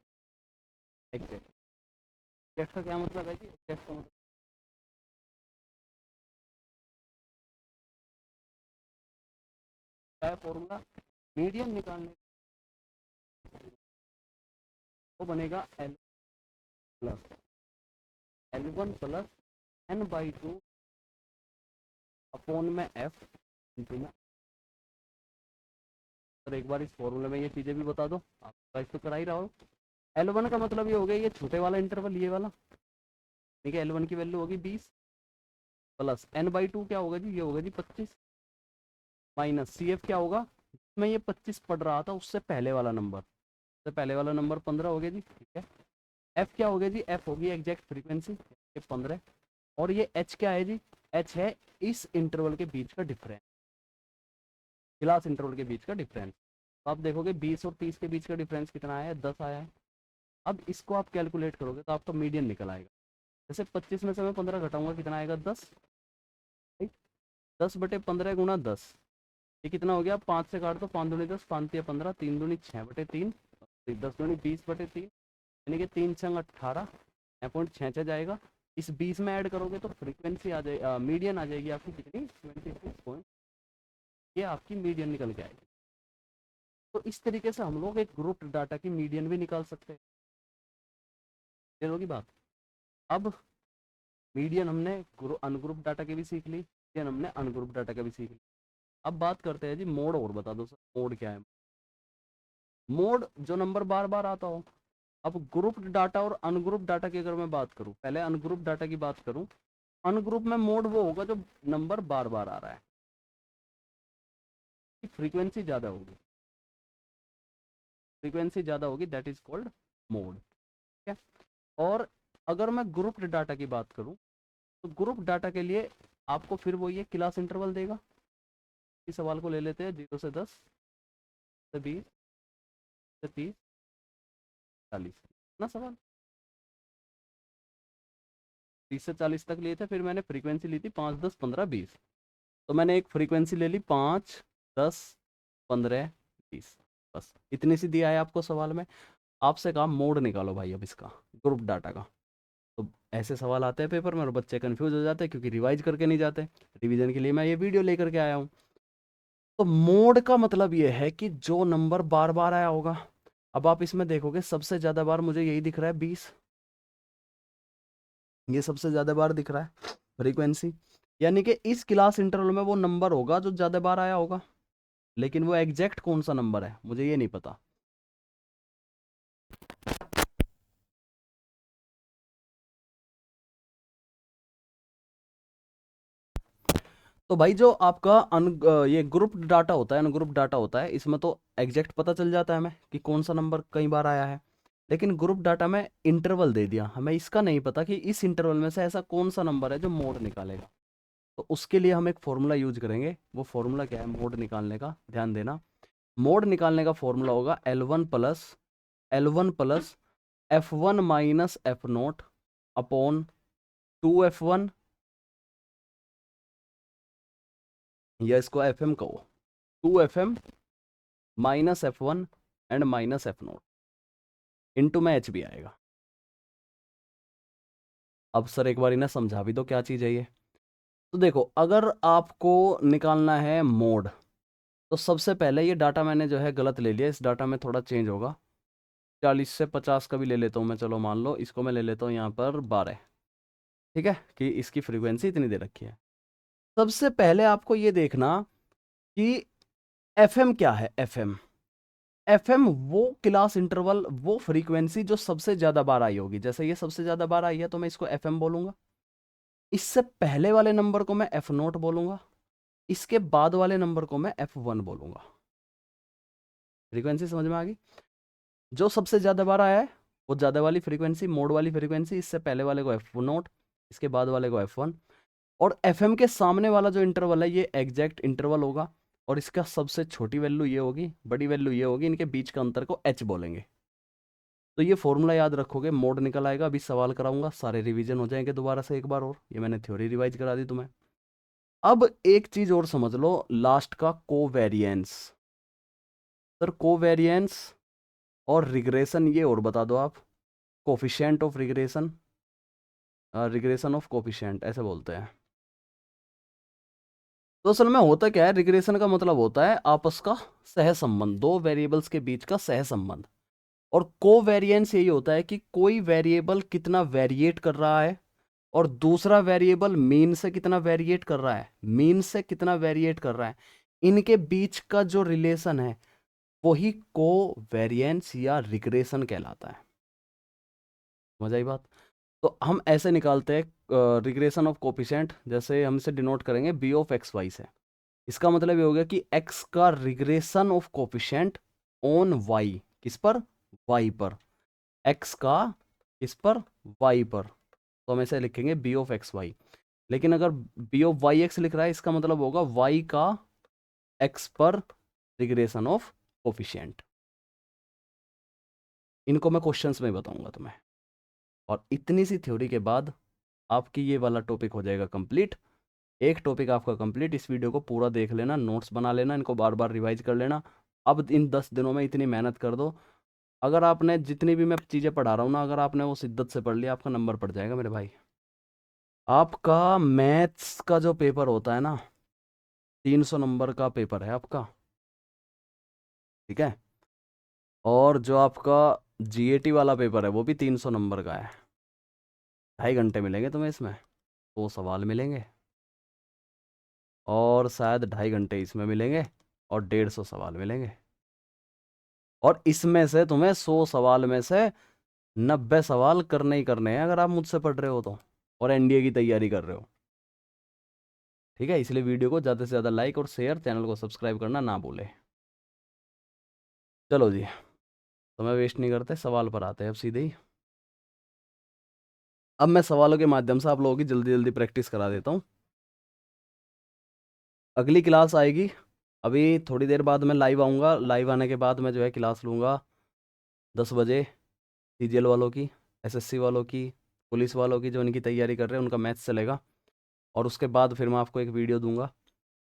एग्जैक्ट। एग्जैक्ट का क्या मतलब है कि एग्जैक्ट का मतलब क्या है, फॉर्मूला मीडियन निकालने वो बनेगा L plus L1 plus n/2 upon में f इंटू में। सर एक बार इस फॉर्मूले में ये चीज़ें भी बता दो, आप गाइस तो करा ही रहा हो। L1 का मतलब ये हो गया ये छोटे वाला इंटरवल, ये वाला, ठीक है, L1 की वैल्यू होगी 20 प्लस n/2 क्या होगा जी, ये होगा जी 25 माइनस CF क्या होगा, मैं ये 25 पढ़ रहा था उससे पहले वाला नंबर, उससे पहले वाला नंबर 15 हो गया जी, ठीक है। F क्या हो गया जी, F होगी एग्जैक्ट फ्रीक्वेंसी 15, और ये H क्या है जी, H है इस इंटरवल के बीच का डिफरेंस, क्लास इंटरवल के बीच का डिफरेंस। तो आप देखोगे 20 और 30 के बीच का डिफरेंस कितना आया है, 10 आया है। अब इसको आप कैलकुलेट करोगे तो आपका मीडियन निकल आएगा। जैसे 25 में से मैं 15 घटाऊंगा कितना आएगा, 10, राइट, 10/15 गुणा 10, ये कितना हो गया, 5 से काट दो, 5 दूनी 10, 5 तिया 15, 3 दूनी 6/3, 10 दूनी 20/3, यानी कि 3 छंग 18, 6.66 जाएगा। इस 20 में ऐड करोगे तो फ्रीक्वेंसी आ जाएगी, मीडियन आ जाएगी आपकी कितनी, 26 ये आपकी मीडियन निकल के आएगी। तो इस तरीके से हम लोग एक ग्रुप डाटा की मीडियन भी निकाल सकते हैं, क्लियर होगी बात। अब मीडियन हमने अनग्रुप डाटा की भी सीख ली, मीडियन हमने अनग्रुप डाटा का भी सीख ली। अब बात करते हैं जी मोड, और बता दो सर मोड क्या है। मोड जो नंबर बार बार आता हो। अब ग्रुप डाटा और अनग्रुप डाटा की अगर मैं बात करूं, पहले अनग्रुप डाटा की बात करूं, अनग्रुप में मोड वो होगा जो नंबर बार बार आ रहा है, फ्रीक्वेंसी ज़्यादा होगी। फ्रीक्वेंसी ज़्यादा होगी दैट इज कॉल्ड मोड। ठीक है। और अगर मैं ग्रुप डाटा की बात करूं तो ग्रुप डाटा के लिए आपको फिर वो ये क्लास इंटरवल देगा। इस सवाल को ले लेते हैं 0 से 10 से 20 से 30 40 ना सवाल 30 से 40 तक लिए थे, फिर मैंने फ्रीक्वेंसी ली थी 5 10 15 20। तो मैंने एक फ्रीक्वेंसी ले ली 5 10 15 20, बस इतनी सी दिया है आपको सवाल में। आपसे कहा मोड निकालो भाई अब इसका ग्रुप डाटा का। तो ऐसे सवाल आते हैं पेपर में और बच्चे कंफ्यूज हो जाते हैं क्योंकि रिवाइज करके नहीं जाते। रिवीजन के लिए मैं ये वीडियो लेकर के आया हूँ। तो मोड का मतलब ये है कि जो नंबर बार बार आया होगा। अब आप इसमें देखोगे सबसे ज़्यादा बार मुझे यही दिख रहा है 20, ये सबसे ज़्यादा बार दिख रहा है फ्रीक्वेंसी। यानी कि इस क्लास इंटरवल में वो नंबर होगा जो ज़्यादा बार आया होगा, लेकिन वो एग्जैक्ट कौन सा नंबर है मुझे ये नहीं पता। तो भाई जो आपका ये ग्रुप डाटा होता है, अनग्रुप डाटा होता है, इसमें तो एग्जैक्ट पता चल जाता है हमें कि कौन सा नंबर कई बार आया है। लेकिन ग्रुप डाटा में इंटरवल दे दिया, हमें इसका नहीं पता कि इस इंटरवल में से ऐसा कौन सा नंबर है जो मोड निकालेगा। तो उसके लिए हम एक फॉर्मूला यूज करेंगे। वो फॉर्मूला क्या है मोड निकालने का, ध्यान देना। मोड निकालने का फॉर्मूला होगा L1 plus F1 minus F naught upon 2F1, या इसको FM कहो, 2FM minus F1 and minus F note into में एच भी आएगा। अब सर एक बार इन्हें समझा भी दो क्या चीज़ है ये। तो देखो अगर आपको निकालना है मोड, तो सबसे पहले ये डाटा मैंने जो है गलत ले लिया, इस डाटा में थोड़ा चेंज होगा। 40 से 50 का भी ले लेता हूँ मैं, चलो मान लो इसको मैं ले लेता हूँ यहाँ पर 12। ठीक है कि इसकी फ्रीक्वेंसी इतनी दे रखी है। सबसे पहले आपको ये देखना कि FM क्या है। FM वो क्लास इंटरवल, वो फ्रीक्वेंसी जो सबसे ज़्यादा बार आई होगी। जैसे ये सबसे ज़्यादा बार आई है तो मैं इसको FM बोलूँगा। इससे पहले वाले नंबर को मैं F0 बोलूँगा। इसके बाद वाले नंबर को मैं F1 बोलूँगा। फ्रीक्वेंसी समझ में आ गई। जो सबसे ज़्यादा बार आया है वो ज़्यादा वाली फ्रीक्वेंसी, मोड वाली फ्रीक्वेंसी। इससे पहले वाले को F0, इसके बाद वाले को F1। और FM के सामने वाला जो इंटरवल है ये एग्जैक्ट इंटरवल होगा, और इसका सबसे छोटी वैल्यू ये होगी, बड़ी वैल्यू ये होगी। इनके बीच का अंतर को H बोलेंगे। तो ये फॉर्मूला याद रखोगे, मोड निकल आएगा। अभी सवाल कराऊंगा, सारे रिवीजन हो जाएंगे दोबारा से एक बार और। ये मैंने थ्योरी रिवाइज करा दी तुम्हें। अब एक चीज और समझ लो, लास्ट का कोवेरिएंस। सर कोवेरिएंस और रिग्रेशन ये और बता दो आप। Coefficient of regression, regression of coefficient ऐसे बोलते हैं। तो असल में होता क्या है, रिग्रेशन का मतलब होता है आपस का सहसंबंध, दो वेरिएबल्स के बीच का सहसंबंध। और कोवेरिएंस यही होता है कि कोई वेरिएबल कितना वेरिएट कर रहा है और दूसरा वेरिएबल मीन से कितना वेरिएट कर रहा है, मीन से कितना वेरिएट कर रहा है। इनके बीच का जो रिलेशन है वही कोवेरिएंस या रिग्रेशन कहलाता है। समझ आई बात। तो हम ऐसे निकालते हैं रिग्रेशन ऑफ कोफिशिएंट, जैसे हम इसे डिनोट करेंगे बी ऑफ एक्स वाई से। इसका मतलब ये हो गया कि x का regression of coefficient on y, किस पर, y पर। x का किस पर, y पर। तो हम ऐसे लिखेंगे b ऑफ एक्स वाई। लेकिन अगर b ऑफ वाई एक्स लिख रहा है, इसका मतलब होगा y का x पर रिग्रेशन ऑफ कोफिशिएंट। इनको मैं क्वेश्चंस में बताऊंगा तुम्हें। और इतनी सी थ्योरी के बाद आपकी ये वाला टॉपिक हो जाएगा कंप्लीट। एक टॉपिक आपका कंप्लीट। इस वीडियो को पूरा देख लेना, नोट्स बना लेना, इनको बार बार रिवाइज कर लेना। अब इन 10 दिनों में इतनी मेहनत कर दो, अगर आपने जितनी भी मैं चीज़ें पढ़ा रहा हूँ ना, अगर आपने वो शिद्दत से पढ़ लिया, आपका नंबर पड़ जाएगा मेरे भाई। आपका मैथ्स का जो पेपर होता है ना, 300 नंबर का पेपर है आपका। ठीक है। और जो आपका जीएटी वाला पेपर है वो भी 300 नंबर का है। 2.5 घंटे मिलेंगे तुम्हें इसमें, 100 सवाल मिलेंगे। और शायद 2.5 घंटे इसमें मिलेंगे, और 150 सवाल मिलेंगे। और इसमें से तुम्हें 100 सवाल में से 90 सवाल करने ही करने हैं, अगर आप मुझसे पढ़ रहे हो तो, और एनडीए की तैयारी कर रहे हो। ठीक है। इसलिए वीडियो को ज़्यादा से ज़्यादा लाइक और शेयर, चैनल को सब्सक्राइब करना ना भूले। चलो जी। समय वेस्ट नहीं करते, सवाल पर आते हैं अब सीधे ही। अब मैं सवालों के माध्यम से आप लोगों की जल्दी जल्दी प्रैक्टिस करा देता हूँ। अगली क्लास आएगी अभी थोड़ी देर बाद, मैं लाइव आऊँगा। लाइव आने के बाद मैं जो है क्लास लूँगा 10 बजे, सीजीएल वालों की, एसएससी वालों की, पुलिस वालों की, जो इनकी तैयारी कर रहे हैं उनका मैथ्स चलेगा। और उसके बाद फिर मैं आपको एक वीडियो दूंगा,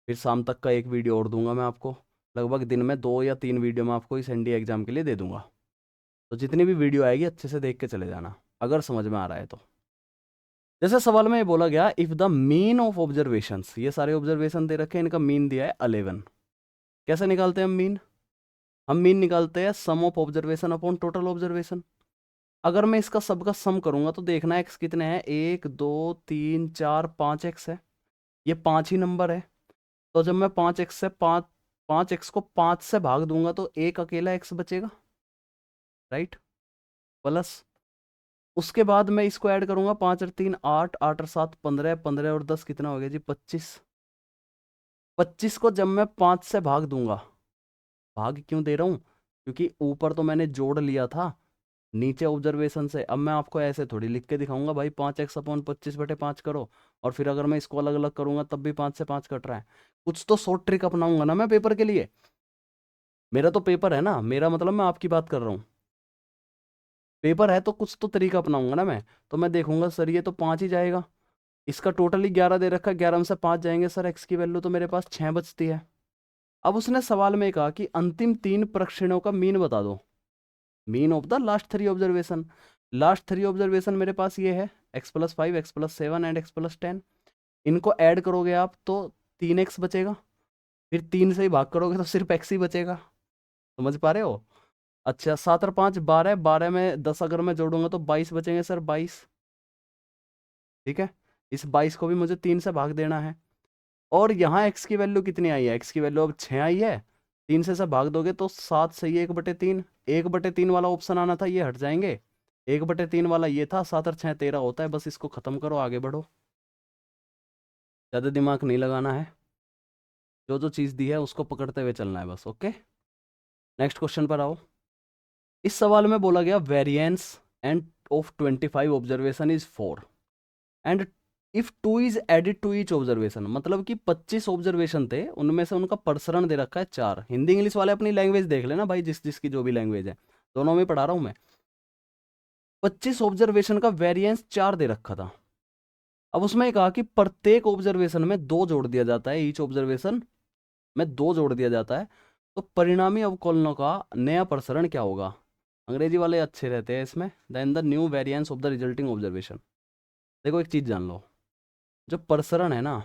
फिर शाम तक का एक वीडियो और दूंगा मैं आपको। लगभग दिन में 2 या 3 वीडियो मैं आपको इस एनडीए एग्जाम के लिए दे दूंगा। तो जितनी भी वीडियो आएगी अच्छे से देख के चले जाना, अगर समझ में आ रहा है तो। जैसे सवाल में ये बोला गया, if the mean of observations, ये सारे ऑब्जर्वेशन दे रखे हैं, इनका मीन दिया है 11। कैसे निकालते हैं हम मीन? हम मीन निकालते हैं sum of observation upon total observation. अगर मैं इसका सबका सम करूंगा तो देखना एक्स कितने हैं, 1 2 3 4 5 एक्स है, ये 5 ही नंबर है। तो जब मैं 5x से 5x को 5 से भाग दूंगा तो एक अकेला x बचेगा, राइट? प्लस उसके बाद मैं इसको ऐड करूंगा, 5 और 3 8, 8 और 7 15, 15 और 10 कितना हो गया जी 25। 25 को जब मैं 5 से भाग दूंगा, भाग क्यों दे रहा हूं? क्योंकि ऊपर तो मैंने जोड़ लिया था नीचे ऑब्जर्वेशन से। अब मैं आपको ऐसे थोड़ी लिख के दिखाऊंगा भाई 5x अपॉन 25/5 करो, और फिर अगर मैं इसको अलग अलग करूंगा तब भी 5 से 5 कट रहा है। कुछ तो शॉर्ट ट्रिक अपनाऊंगा ना मैं पेपर के लिए। मेरा तो पेपर है ना, मेरा मतलब मैं आपकी बात कर रहा हूँ। पेपर है तो कुछ तो तरीका अपनाऊंगा ना मैं। तो मैं देखूंगा सर ये तो 5 ही जाएगा, इसका टोटली 11 दे रखा है, 11 में से 5 जाएंगे सर, एक्स की वैल्यू तो मेरे पास 6 बचती है। अब उसने सवाल में कहा कि अंतिम 3 प्रक्षेणों का मीन बता दो, mean of the last 3 observation. Last 3 observation मेरे पास ये है, x+5, x+7 एंड x+10। इनको ऐड करोगे आप तो 3x बचेगा, फिर 3 से ही भाग करोगे तो सिर्फ x ही बचेगा। समझ पा रहे हो? अच्छा 7 और 5 12, 12 में 10 अगर मैं जोड़ूंगा तो 22 बचेंगे सर, 22। ठीक है, इस 22 को भी मुझे 3 से भाग देना है। और यहाँ x की वैल्यू कितनी आई है? x की वैल्यू अब 6 आई है, 3 से भाग दोगे तो 7 सही है 1/3। 1/3 वाला ऑप्शन आना था, ये हट जाएंगे। 1/3 वाला ये था, 7 और 6 13 होता है। बस इसको खत्म करो, आगे बढ़ो, ज़्यादा दिमाग नहीं लगाना है, जो जो चीज़ दी है उसको पकड़ते हुए चलना है बस। ओके, नेक्स्ट क्वेश्चन पर आओ। इस सवाल में बोला गया variance and of 25 observation is 4 and if 2 is added to each observation. मतलब कि 25 ऑब्जर्वेशन थे, उनमें से उनका प्रसरण दे रखा है 4। हिंदी इंग्लिश वाले अपनी लैंग्वेज देख लेना भाई, जिस जिसकी जो भी लैंग्वेज है, दोनों में पढ़ा रहा हूं मैं। 25 ऑब्जर्वेशन का वेरिएंस 4 दे रखा था। अब उसमें कहा कि प्रत्येक ऑब्जर्वेशन में 2 जोड़ दिया जाता है, ईच ऑब्जर्वेशन में 2 जोड़ दिया जाता है, तो परिणामी अवकलनों का नया प्रसरण क्या होगा? अंग्रेजी वाले अच्छे रहते हैं इसमें। Then the new variance of the resulting observation. देखो एक चीज़ जान लो, जो प्रसरण है ना,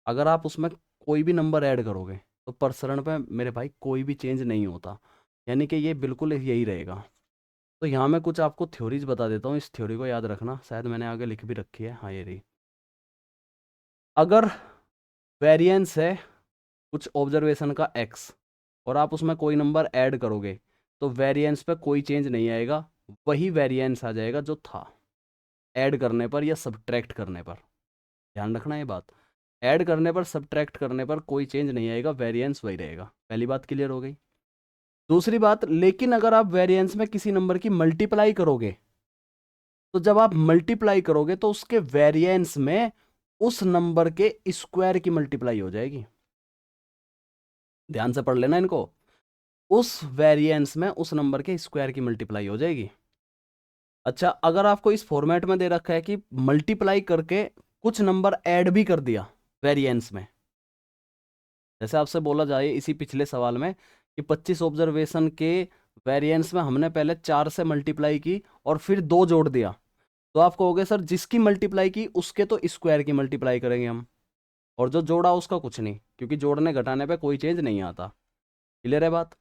अगर आप उसमें कोई भी नंबर ऐड करोगे तो प्रसरण पे मेरे भाई कोई भी चेंज नहीं होता, यानी कि ये बिल्कुल यही रहेगा। तो यहाँ मैं कुछ आपको थ्योरीज बता देता हूँ, इस थ्योरी को याद रखना, शायद मैंने आगे लिख भी रखी है, हाँ ये रही। अगर वेरिएंस है कुछ ऑब्जर्वेशन का x और आप उसमें कोई नंबर ऐड करोगे तो वेरिएंस पे कोई चेंज नहीं आएगा, वही वेरिएंस आ जाएगा जो था ऐड करने पर या सब्ट्रैक्ट करने पर। ध्यान रखना ये बात, ऐड करने पर सब्ट्रैक्ट करने पर कोई चेंज नहीं आएगा, वेरिएंस वही रहेगा। पहली बात क्लियर हो गई। दूसरी बात, लेकिन अगर आप वेरिएंस में किसी नंबर की मल्टीप्लाई करोगे तो जब आप मल्टीप्लाई करोगे तो उसके वेरिएंस में उस नंबर के स्क्वायर की मल्टीप्लाई हो जाएगी। ध्यान से पढ़ लेना इनको, उस वेरिएंस में उस नंबर के स्क्वायर की मल्टीप्लाई हो जाएगी। अच्छा, अगर आपको इस फॉर्मेट में दे रखा है कि मल्टीप्लाई करके कुछ नंबर ऐड भी कर दिया वेरिएंस में, जैसे आपसे बोला जाए इसी पिछले सवाल में कि 25 ऑब्जर्वेशन के वेरिएंस में हमने पहले 4 से मल्टीप्लाई की और फिर 2 जोड़ दिया, तो आप कहोगे सर जिसकी मल्टीप्लाई की उसके तो स्क्वायर की मल्टीप्लाई करेंगे हम, और जो जोड़ा उसका कुछ नहीं, क्योंकि जोड़ने घटाने पे कोई चेंज नहीं आता। क्लियर है बात?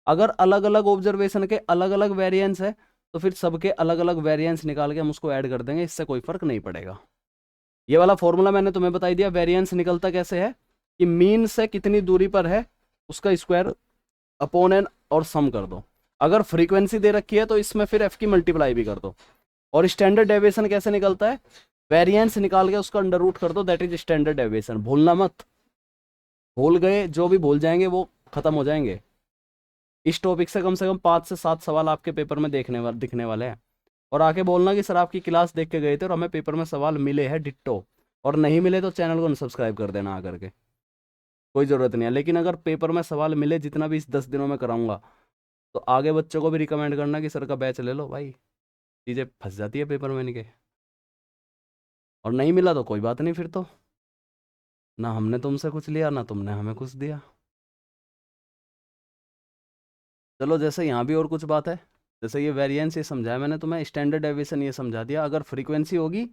अगर अलग अलग ऑब्जर्वेशन के अलग अलग वेरिएंस है तो फिर सबके अलग अलग वेरिएंस निकाल के हम उसको ऐड कर देंगे, इससे कोई फर्क नहीं पड़ेगा। ये वाला फॉर्मूला मैंने तुम्हें बता दिया, वेरिएंस निकलता कैसे है कि मीन से कितनी दूरी पर है उसका स्क्वायर अपॉन एन और सम कर दो। अगर फ्रीक्वेंसी दे रखी है तो इसमें फिर एफ की मल्टीप्लाई भी कर दो। और स्टैंडर्ड डेविएशन कैसे निकलता है? वेरिएंस निकाल के उसका अंडर रूट कर दो, दैट इज स्टैंडर्ड डेविएशन। भूलना मत, भूल गए जो भी भूल जाएंगे वो खत्म हो जाएंगे। इस टॉपिक से कम 5 से 7 सवाल आपके पेपर में दिखने वाले हैं। और आके बोलना कि सर आपकी क्लास देख के गए थे और हमें पेपर में सवाल मिले हैं डिट्टो, और नहीं मिले तो चैनल को अनसब्सक्राइब कर देना आकर के, कोई ज़रूरत नहीं है। लेकिन अगर पेपर में सवाल मिले जितना भी इस 10 दिनों में कराऊंगा, तो आगे बच्चों को भी रिकमेंड करना कि सर का बैच ले लो भाई, चीज़ें फंस जाती है पेपर में इनके। और नहीं मिला तो कोई बात नहीं, फिर तो ना हमने तुमसे कुछ लिया ना तुमने हमें कुछ दिया। चलो, जैसे यहाँ भी और कुछ बात है, जैसे ये वेरिएंस ये समझाया मैंने तुम्हें, स्टैंडर्ड डेविएशन ये समझा दिया। अगर फ्रीक्वेंसी होगी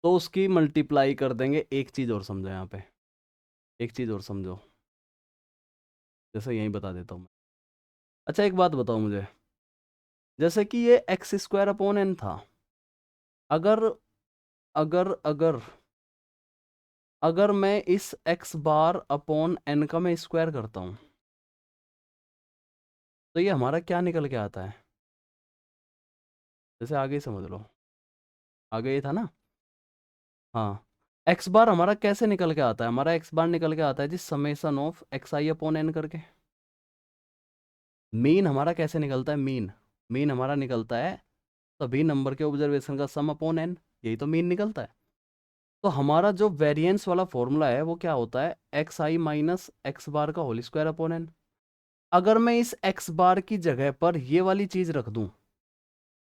तो उसकी मल्टीप्लाई कर देंगे। एक चीज़ और समझो यहाँ पे, एक चीज़ और समझो, जैसे यहीं बता देता हूँ मैं। अच्छा एक बात बताओ मुझे, जैसे कि ये एक्स स्क्वायर अपॉन एन था, अगर अगर अगर अगर मैं इस एक्स बार अपॉन एन का मैं स्क्वायर करता हूँ, तो ये हमारा क्या निकल के आता है? जैसे आगे ही समझ लो, आगे ये था ना। हाँ, एक्स बार हमारा कैसे निकल के आता है? हमारा एक्स बार निकल के आता है जी summation of x I upon N करके। मीन हमारा कैसे निकलता है? मीन मीन हमारा निकलता है सभी नंबर के ऑब्जर्वेशन का सम अपॉन एन, यही तो मीन निकलता है। तो हमारा जो वेरिएंस वाला फॉर्मूला है वो क्या होता है? एक्स आई माइनस एक्स बार का होल स्क्वायर अपॉन एन। अगर मैं इस एक्स बार की जगह पर ये वाली चीज रख दूं,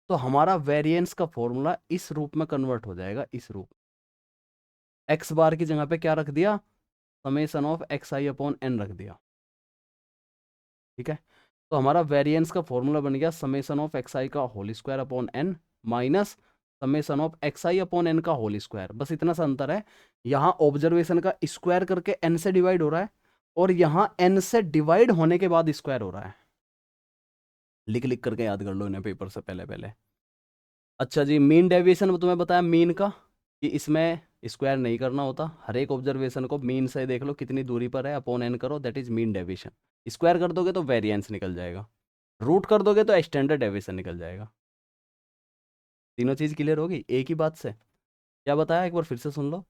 तो हमारा वेरिएंस का फॉर्मूला इस रूप में कन्वर्ट हो जाएगा, इस रूप। एक्स बार की जगह पे क्या रख दिया? Summation of x I upon n रख दिया, ठीक है। तो हमारा वेरिएंस का फॉर्मूला बन गया समेसन ऑफ एक्स आई का whole square upon n minus summation of x I upon n का होल स्क्वायर। बस इतना सा अंतर है, यहाँ ऑब्जर्वेशन का स्क्वायर करके एन से डिवाइड हो रहा है, और यहाँ एन से डिवाइड होने के बाद स्क्वायर हो रहा है। लिख लिख करके याद कर लो इन्हें पेपर से पहले पहले। अच्छा जी, मीन डेविएशन तुम्हें बताया मीन का, कि इसमें स्क्वायर नहीं करना होता, हर एक ऑब्जर्वेशन को मीन से देख लो कितनी दूरी पर है, अपॉन एन करो, that is mean deviation. Square कर दोगे तो वेरिएंस निकल जाएगा, रूट कर दोगे तो स्टैंडर्ड डेविएशन निकल जाएगा। तीनों चीज क्लियर होगी एक ही बात से। क्या बताया एक बार फिर से सुन लो।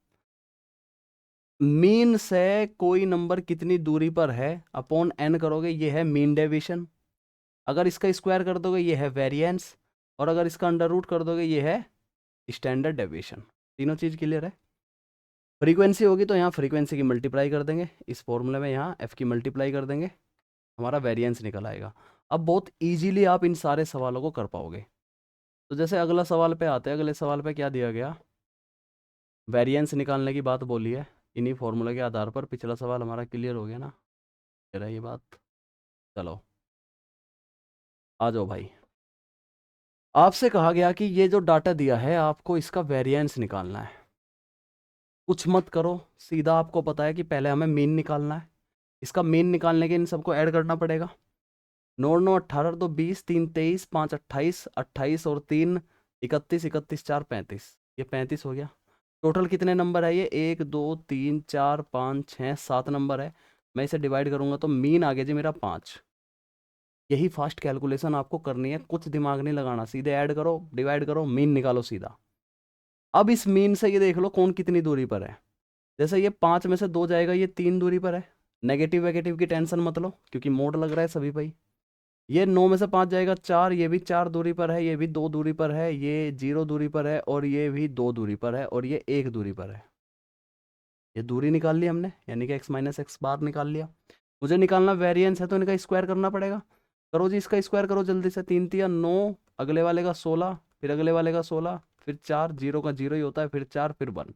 मीन से कोई नंबर कितनी दूरी पर है अपॉन एन करोगे, ये है मीन डेविएशन। अगर इसका स्क्वायर कर दोगे ये है वेरिएंस, और अगर इसका अंडर रूट कर दोगे ये है स्टैंडर्ड डेविएशन। तीनों चीज क्लियर है। फ्रीक्वेंसी होगी तो यहाँ फ्रीक्वेंसी की मल्टीप्लाई कर देंगे, इस फॉर्मूले में यहाँ एफ की मल्टीप्लाई कर देंगे, हमारा वेरिएंस निकल आएगा। अब बहुत इजीली आप इन सारे सवालों को कर पाओगे। तो जैसे अगला सवाल पे आते हैं, अगले सवाल पे क्या दिया गया? वेरिएंस निकालने की बात बोली है इन्हीं फॉर्मूले के आधार पर। पिछला सवाल हमारा क्लियर हो गया ना, चला ये बात। चलो आ जाओ भाई, आपसे कहा गया कि ये जो डाटा दिया है आपको इसका वेरिएंस निकालना है। कुछ मत करो, सीधा आपको पता है कि पहले हमें मीन निकालना है। इसका मीन निकालने के इन सबको ऐड करना पड़ेगा। 9 9 18 तो 20, 3 23, 5 28, 28 और 3 31, 31 4 35, ये 35 हो गया। टोटल कितने नंबर है ये? 1 2 3 4 5 6 7 नंबर है। मैं इसे डिवाइड करूंगा तो मीन आ गया जी मेरा 5। यही फास्ट कैलकुलेशन आपको करनी है, कुछ दिमाग नहीं लगाना, सीधे ऐड करो डिवाइड करो मीन निकालो सीधा। अब इस मीन से ये देख लो कौन कितनी दूरी पर है। जैसे ये 5 में से 2 जाएगा, ये 3 दूरी पर है। नेगेटिव वेगेटिव की टेंशन मत लो क्योंकि मोड लग रहा है सभी भाई। ये 9 में से 5 जाएगा 4, ये भी 4 दूरी पर है, ये भी 2 दूरी पर है, ये 0 दूरी पर है, और ये भी 2 दूरी पर है, और ये 1 दूरी पर है। ये दूरी निकाल ली हमने, यानी कि एक्स माइनस एक्स बार निकाल लिया। मुझे निकालना वेरिएंस है तो इनका स्क्वायर करना पड़ेगा। करो जी, इसका स्क्वायर करो जल्दी से। 3 तिया 9, अगले वाले का 16, फिर अगले वाले का 16, फिर 4, जीरो का जीरो ही होता है, फिर 4, फिर 1।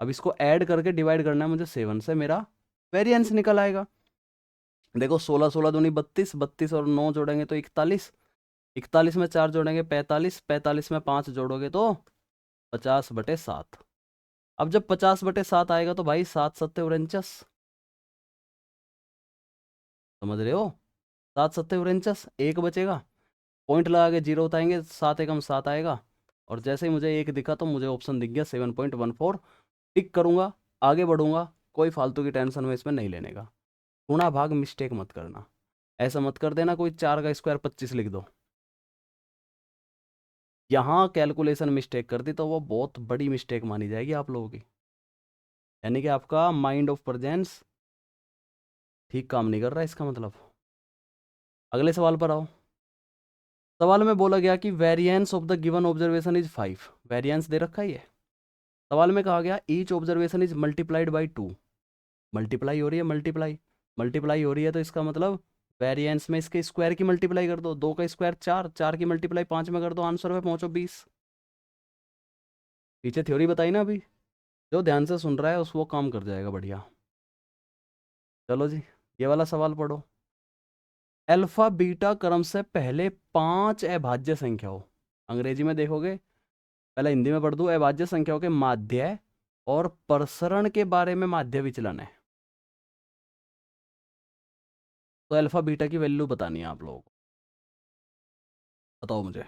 अब इसको ऐड करके डिवाइड करना है मुझे 7 से, मेरा वेरिएंस निकल आएगा। देखो 16 16 दूनी 32, 32 और 9 जोड़ेंगे तो 41, 41 में 4 जोड़ेंगे 45, 45 में 5 जोड़ोगे तो 50/7। अब जब 50/7 आएगा तो भाई 7 7 49, समझ रहे हो? 7 7 49, एक बचेगा, पॉइंट लगा के जीरो बताएंगे, 7 एकम 7 आएगा। और जैसे ही मुझे एक दिखा तो मुझे ऑप्शन दिख गया 7.14। टिक करूंगा, आगे बढ़ूंगा, कोई फालतू की टेंशन में इसमें नहीं लेने का। गुणा भाग मिस्टेक मत करना, ऐसा मत कर देना कोई 4 का स्क्वायर 25 लिख दो। यहाँ कैलकुलेशन मिस्टेक कर दी तो वो बहुत बड़ी मिस्टेक मानी जाएगी आप लोगों की, यानी कि आपका माइंड ऑफ प्रेजेंस ठीक काम नहीं कर रहा है इसका मतलब। अगले सवाल पर आओ। सवाल में बोला गया कि variance of the given observation is 5। Variance दे रखा है ये। सवाल में कहा गया each observation is multiplied by 2। Multiply हो रही है, मल्टीप्लाई मल्टीप्लाई हो रही है, तो इसका मतलब वेरिएंस में इसके स्क्वायर की मल्टीप्लाई कर दो। 2 का स्क्वायर 4, 4 की मल्टीप्लाई 5 में कर दो, आंसर पे पहुंचो 20। पीछे थ्योरी बताई ना अभी, जो ध्यान से सुन रहा है उस वो काम कर जाएगा बढ़िया। चलो जी, ये वाला सवाल पढ़ो। अल्फा बीटा क्रम से पहले 5 अभाज्य संख्याओं, अंग्रेजी में देखोगे, पहले हिंदी में पढ़ दूं, अभाज्य संख्याओं के माध्य और प्रसरण के बारे में माध्य विचलन है। तो अल्फा बीटा की वैल्यू बतानी है आप लोगों को, बताओ मुझे।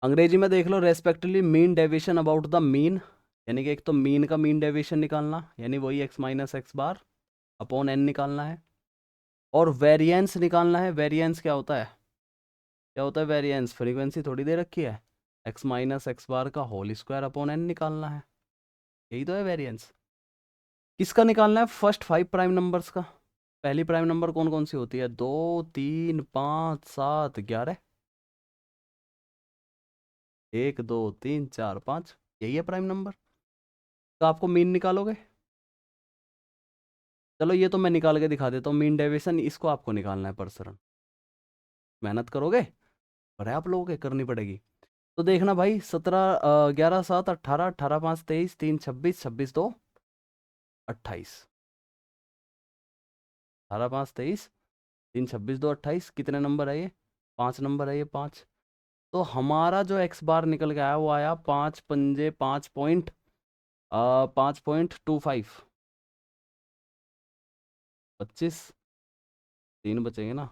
अंग्रेजी में देख लो, respectively mean deviation about the mean, यानी कि एक तो मीन का मीन डेविएशन निकालना, यानी वही x minus x bar upon n निकालना है, और वेरिएंस निकालना है। वेरिएंस क्या होता है, क्या होता है वेरिएंस? फ्रीक्वेंसी थोड़ी दे रखी है, एक्स माइनस एक्स बार का होल स्क्वायर अपॉन एन निकालना है, यही तो है वेरिएंस। किसका निकालना है? फर्स्ट 5 प्राइम नंबर्स का। पहली प्राइम नंबर कौन कौन सी होती है? 2, 3, 5, 7, 11। 1, 2, 3, 4, 5, यही है प्राइम नंबर। तो आपको मीन निकालोगे। चलो ये तो मैं निकाल के दिखा देता हूँ, मीन डेविएशन, इसको आपको निकालना है प्रसरण। मेहनत करोगे पर आप लोगों के करनी पड़ेगी। तो देखना भाई, 17, 11, 7, 18, 18, 5, 23, 3, 26, 26, 2, 28, 18, 5, 23, 3, 26, 2, 28, कितने नंबर है ये? 5 नंबर है ये, 5। तो हमारा जो एक्स बार निकल के आया वो आया 5 पंजे 5.25, 25, 3 बचेंगे ना,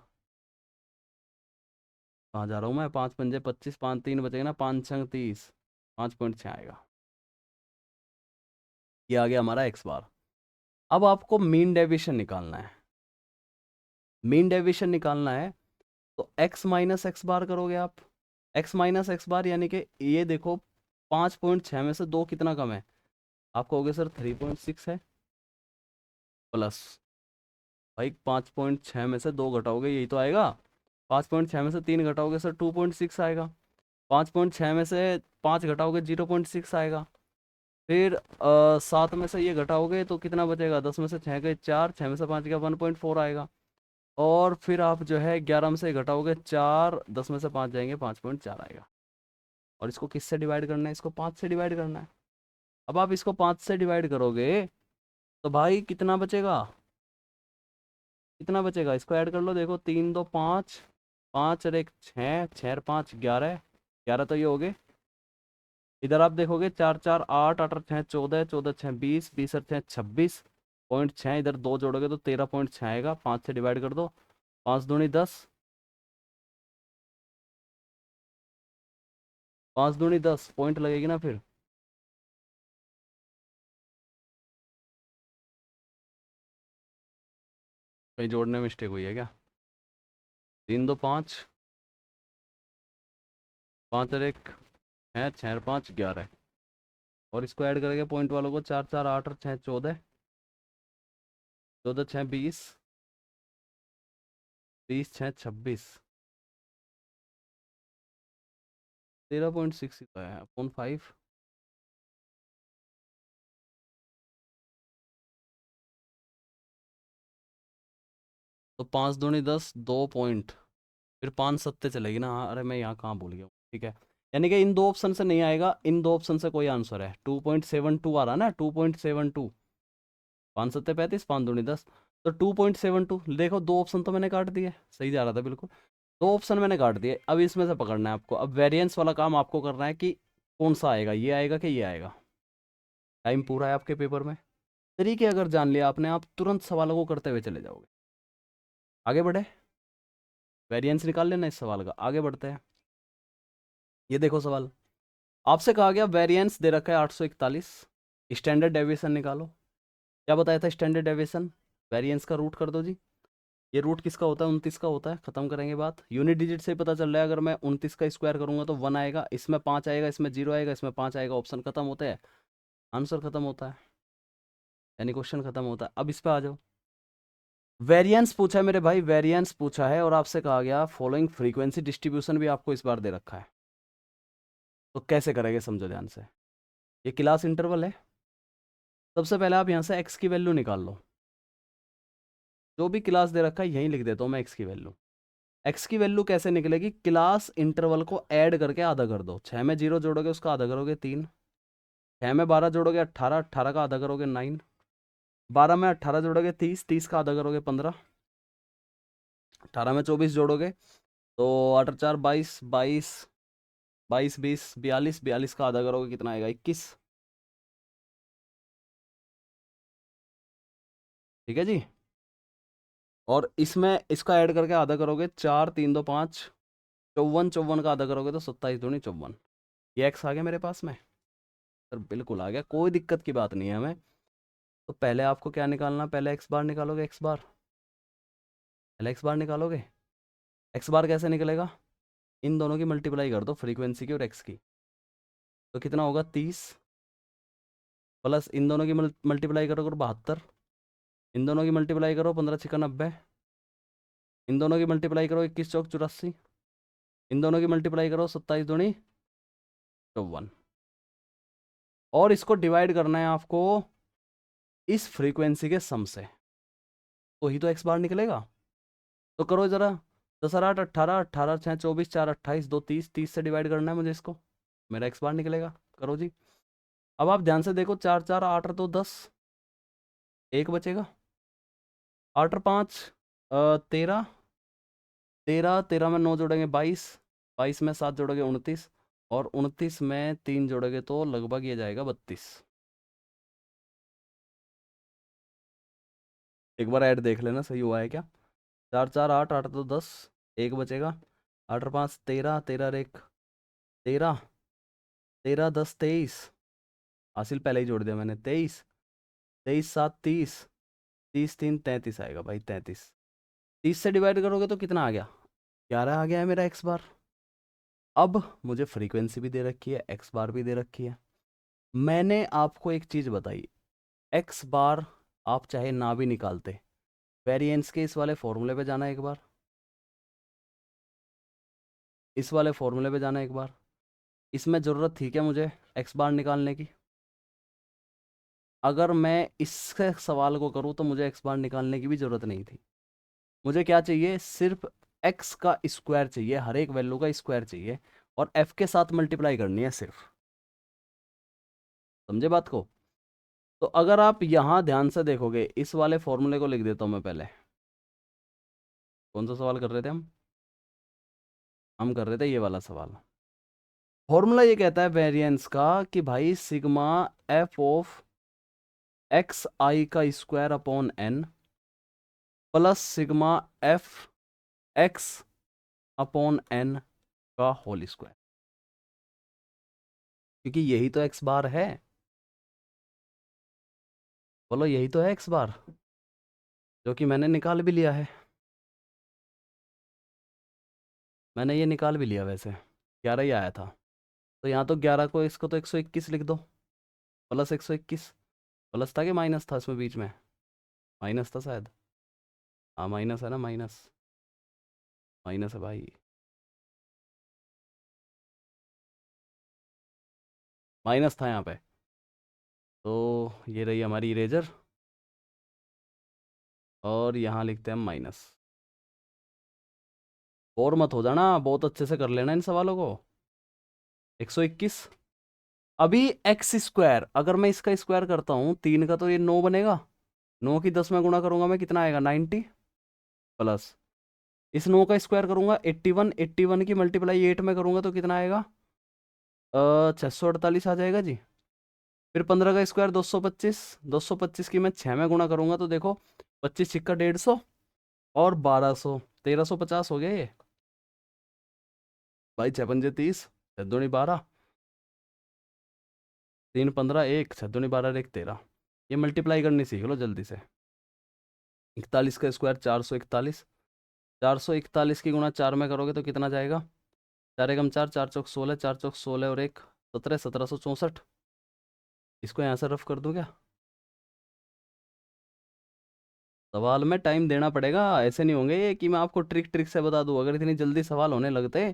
कहाँ जा रहा हूँ मैं? 5 पंजे 25, 5 3 बचेंगे ना, 5 6 30, 5.6 आएगा। ये आ गया हमारा एक्स बार। अब आपको मीन डेविएशन निकालना है। मीन डेविएशन निकालना है तो एक्स माइनस एक्स बार करोगे आप। एक्स माइनस एक्स बार यानी कि ये देखो, 5.6 में से 2 कितना कम है? आप कहोगे सर 3.6 है, प्लस भाई 5.6 में से 2 घटाओगे यही तो आएगा। 5.6 में से 3 घटाओगे सर 2.6 आएगा। 5.6 में से 5 घटाओगे 0.6 आएगा। फिर 7 में से ये घटाओगे तो कितना बचेगा? 10 में से 6 गए 4, 6 में से 5 गया 1.4 आएगा। और फिर आप जो है 11 में से घटाओगे 4, 10 में से 5 जाएंगे 5.4 आएगा। और इसको किससे डिवाइड करना है? इसको 5 से डिवाइड करना है। अब आप इसको 5 से डिवाइड करोगे तो भाई कितना बचेगा? कितना बचेगा? इसको ऐड कर लो, देखो 3 2 5, 5 और 1 6, 6 और 5 11, 11 तो ये हो गए। इधर आप देखोगे 4 4 8, 8 और 6 14, 14 6 20, 20 और 6 26.6, इधर 2 जोड़ोगे तो 13.6 आएगा। 5 से डिवाइड कर दो, 5 दूनी 10, 5 दूनी 10 पॉइंट लगेगी ना फिर। कहीं जोड़ने में मिस्टेक हुई है क्या? 3 2 5, 5 और 1 है, 6 और 5 11, और इसको ऐड करेंगे पॉइंट वालों को, 4 4 8 और 6 14, 14 6 20, 20 6 26, 13.6 है अपॉन 5। तो 5 दूनी 10, 2 पॉइंट, फिर 5 सत्ते चलेगी ना। हाँ, अरे मैं यहाँ कहाँ भूल गया हूँ, ठीक है। यानी कि इन दो ऑप्शन से नहीं आएगा, इन दो ऑप्शन से कोई आंसर है। 2.72 आ रहा ना, 2.72, 5 सत्ते 35, 5 दूनी 10, तो 2.72। देखो दो ऑप्शन तो मैंने काट दिए, सही जा रहा था बिल्कुल। दो ऑप्शन मैंने काट दिए, अब इसमें से पकड़ना है आपको। अब वेरिएंस वाला काम आपको करना है कि कौन सा आएगा, ये आएगा कि ये आएगा। टाइम पूरा है आपके पेपर में। तरीके अगर जान लिया आपने, आप तुरंत सवालों को करते हुए चले जाओगे। आगे बढ़े, वेरिएंस निकाल लेना इस सवाल का, आगे बढ़ते हैं। ये देखो सवाल, आपसे कहा गया वेरिएंस दे रखा है 841, स्टैंडर्ड डेविएशन निकालो। क्या बताया था स्टैंडर्ड डेविएशन? वेरिएंस का रूट कर दो जी। ये रूट किसका होता है? 29 का होता है। खत्म करेंगे बात, यूनिट डिजिट से ही पता चल रहा है। अगर मैं 29 का स्क्वायर करूंगा तो 1 आएगा, इसमें 5 आएगा, इसमें 0 आएगा, इसमें 5 आएगा। ऑप्शन खत्म होते हैं, आंसर खत्म होता है, यानी क्वेश्चन खत्म होता है। अब इस पे आ जाओ। वेरिएंस पूछा है मेरे भाई, वेरिएंस पूछा है और आपसे कहा गया फॉलोइंग फ्रीक्वेंसी डिस्ट्रीब्यूशन भी आपको इस बार दे रखा है। तो कैसे करेंगे समझो ध्यान से। ये क्लास इंटरवल है। सबसे पहले आप यहाँ से एक्स की वैल्यू निकाल लो। जो भी क्लास दे रखा है यहीं लिख देता हूँ मैं एक्स की वैल्यू। एक्स की वैल्यू कैसे निकलेगी, क्लास इंटरवल को ऐड करके आधा कर दो। 6 में 0 जोड़ोगे उसका आधा करोगे 3, 6 में 12 जोड़ोगे 18, 18 का आधा करोगे 9, 12 में 18 जोड़ोगे 30, 30 का आधा करोगे 15, 18 में 24 जोड़ोगे तो 8 4 22, 22 22 20 42, 42 का आधा करोगे कितना आएगा 21। ठीक है जी। और इसमें इसका ऐड करके आधा करोगे 4 3 2 5, 54, 54 का आधा करोगे तो 27 दूनी 54। ये एक्स आ गया मेरे पास में सर, बिल्कुल आ गया, कोई दिक्कत की बात नहीं है हमें। तो पहले आपको क्या निकालना, पहले एक्स बार निकालोगे, एक्स बार, पहले एक्स बार निकालोगे। एक्स बार कैसे निकलेगा, इन दोनों की मल्टीप्लाई कर दो, फ्रीक्वेंसी की और एक्स की। तो कितना होगा 30, प्लस इन दोनों की मल्टीप्लाई करोगे 72, इन दोनों की मल्टीप्लाई करो 15 छिका 90, इन दोनों की मल्टीप्लाई करो 21 चौक 84, इन दोनों की मल्टीप्लाई करो 27 दूनी 54। और इसको डिवाइड करना है आपको इस फ्रीक्वेंसी के सम से, तो ही तो एक्स बार निकलेगा। तो करो ज़रा, 10 8 18, 18 6 24, 4 28, 2 30, 30 से डिवाइड करना है मुझे इसको, मेरा एक्स बार निकलेगा। करो जी। अब आप ध्यान से देखो, 4 4 8 2 10, एक बचेगा, 8 5 13, 13 13 में 9 जोड़ेंगे 22, 22 में 7 जोड़ोगे 29, और 29 में 3 जोड़ोगे तो लगभग ये जाएगा 32। एक बार ऐड देख लेना सही हुआ है क्या। 4 4 8 8 2 10, एक बचेगा, 8 5 13, 13 एक 13, 13 10 23, हासिल पहले ही जोड़ दिया मैंने, 23, 23 7 30, 30 3 33 आएगा भाई 33। 30 से डिवाइड करोगे तो कितना आ गया, 11 आ गया है मेरा एक्स बार। अब मुझे फ्रीक्वेंसी भी दे रखी है, एक्स बार भी दे रखी है। मैंने आपको एक चीज़ बताई, एक्स बार आप चाहे ना भी निकालते, वेरिएंस के इस वाले फॉर्मूले पे जाना एक बार, इस वाले फॉर्मूले पे जाना एक बार। इसमें ज़रूरत थी क्या मुझे एक्स बार निकालने की, अगर मैं इसके सवाल को करूँ तो मुझे एक्स बार निकालने की भी ज़रूरत नहीं थी। मुझे क्या चाहिए, सिर्फ एक्स का स्क्वायर चाहिए, हर एक वैल्यू का स्क्वायर चाहिए, और एफ के साथ मल्टीप्लाई करनी है सिर्फ। समझे बात को। तो अगर आप यहाँ ध्यान से देखोगे, इस वाले फॉर्मूले को लिख देता हूँ मैं पहले। कौन सा सवाल कर रहे थे हम कर रहे थे ये वाला सवाल। फॉर्मूला ये कहता है वेरिएंस का कि भाई sigma f of x i का square upon n plus sigma f x upon n का होल स्क्वायर, क्योंकि यही तो एक्स बार है। बोलो यही तो है एक्स बार, जो कि मैंने निकाल भी लिया है। मैंने ये निकाल भी लिया वैसे, 11 ही आया था। तो यहाँ तो 11 को, इसको तो 121 लिख दो, प्लस 121, प्लस था कि माइनस था इसमें बीच में, माइनस था शायद, हाँ माइनस है ना, माइनस, माइनस है भाई, माइनस था यहाँ पे। तो ये रही हमारी इरेजर, और यहाँ लिखते हैं माइनस। और मत हो जाना, बहुत अच्छे से कर लेना इन सवालों को। 121, अभी एक्स स्क्वायर अगर मैं इसका स्क्वायर करता हूँ 3 का तो ये 9 बनेगा, 9 की 10 में गुणा करूंगा मैं कितना आएगा 90, प्लस इस 9 का स्क्वायर करूंगा 81, 81 की मल्टीप्लाई 8 में करूंगा तो कितना आएगा 648 आ जाएगा जी। फिर 15 का स्क्वायर 225, 225 की मैं 6 में गुणा करूंगा तो देखो 25 छिक्का 150 और 1200, 1350 हो गया ये भाई। 6 पंजे 30, 6 दूनी 12, 3 15 1, 6 दूनी 12 1 13। ये मल्टीप्लाई करनी सीख लो जल्दी से। 41 का स्क्वायर 441, 441 की गुणा 4 में करोगे तो कितना जाएगा, 4 एकम 4, 4 चौक 16, 4 चौक 16 और 1 17, 1764। इसको यहाँ से रफ कर दूँ क्या, सवाल में टाइम देना पड़ेगा, ऐसे नहीं होंगे ये कि मैं आपको ट्रिक से बता दूं। अगर इतनी जल्दी सवाल होने लगते,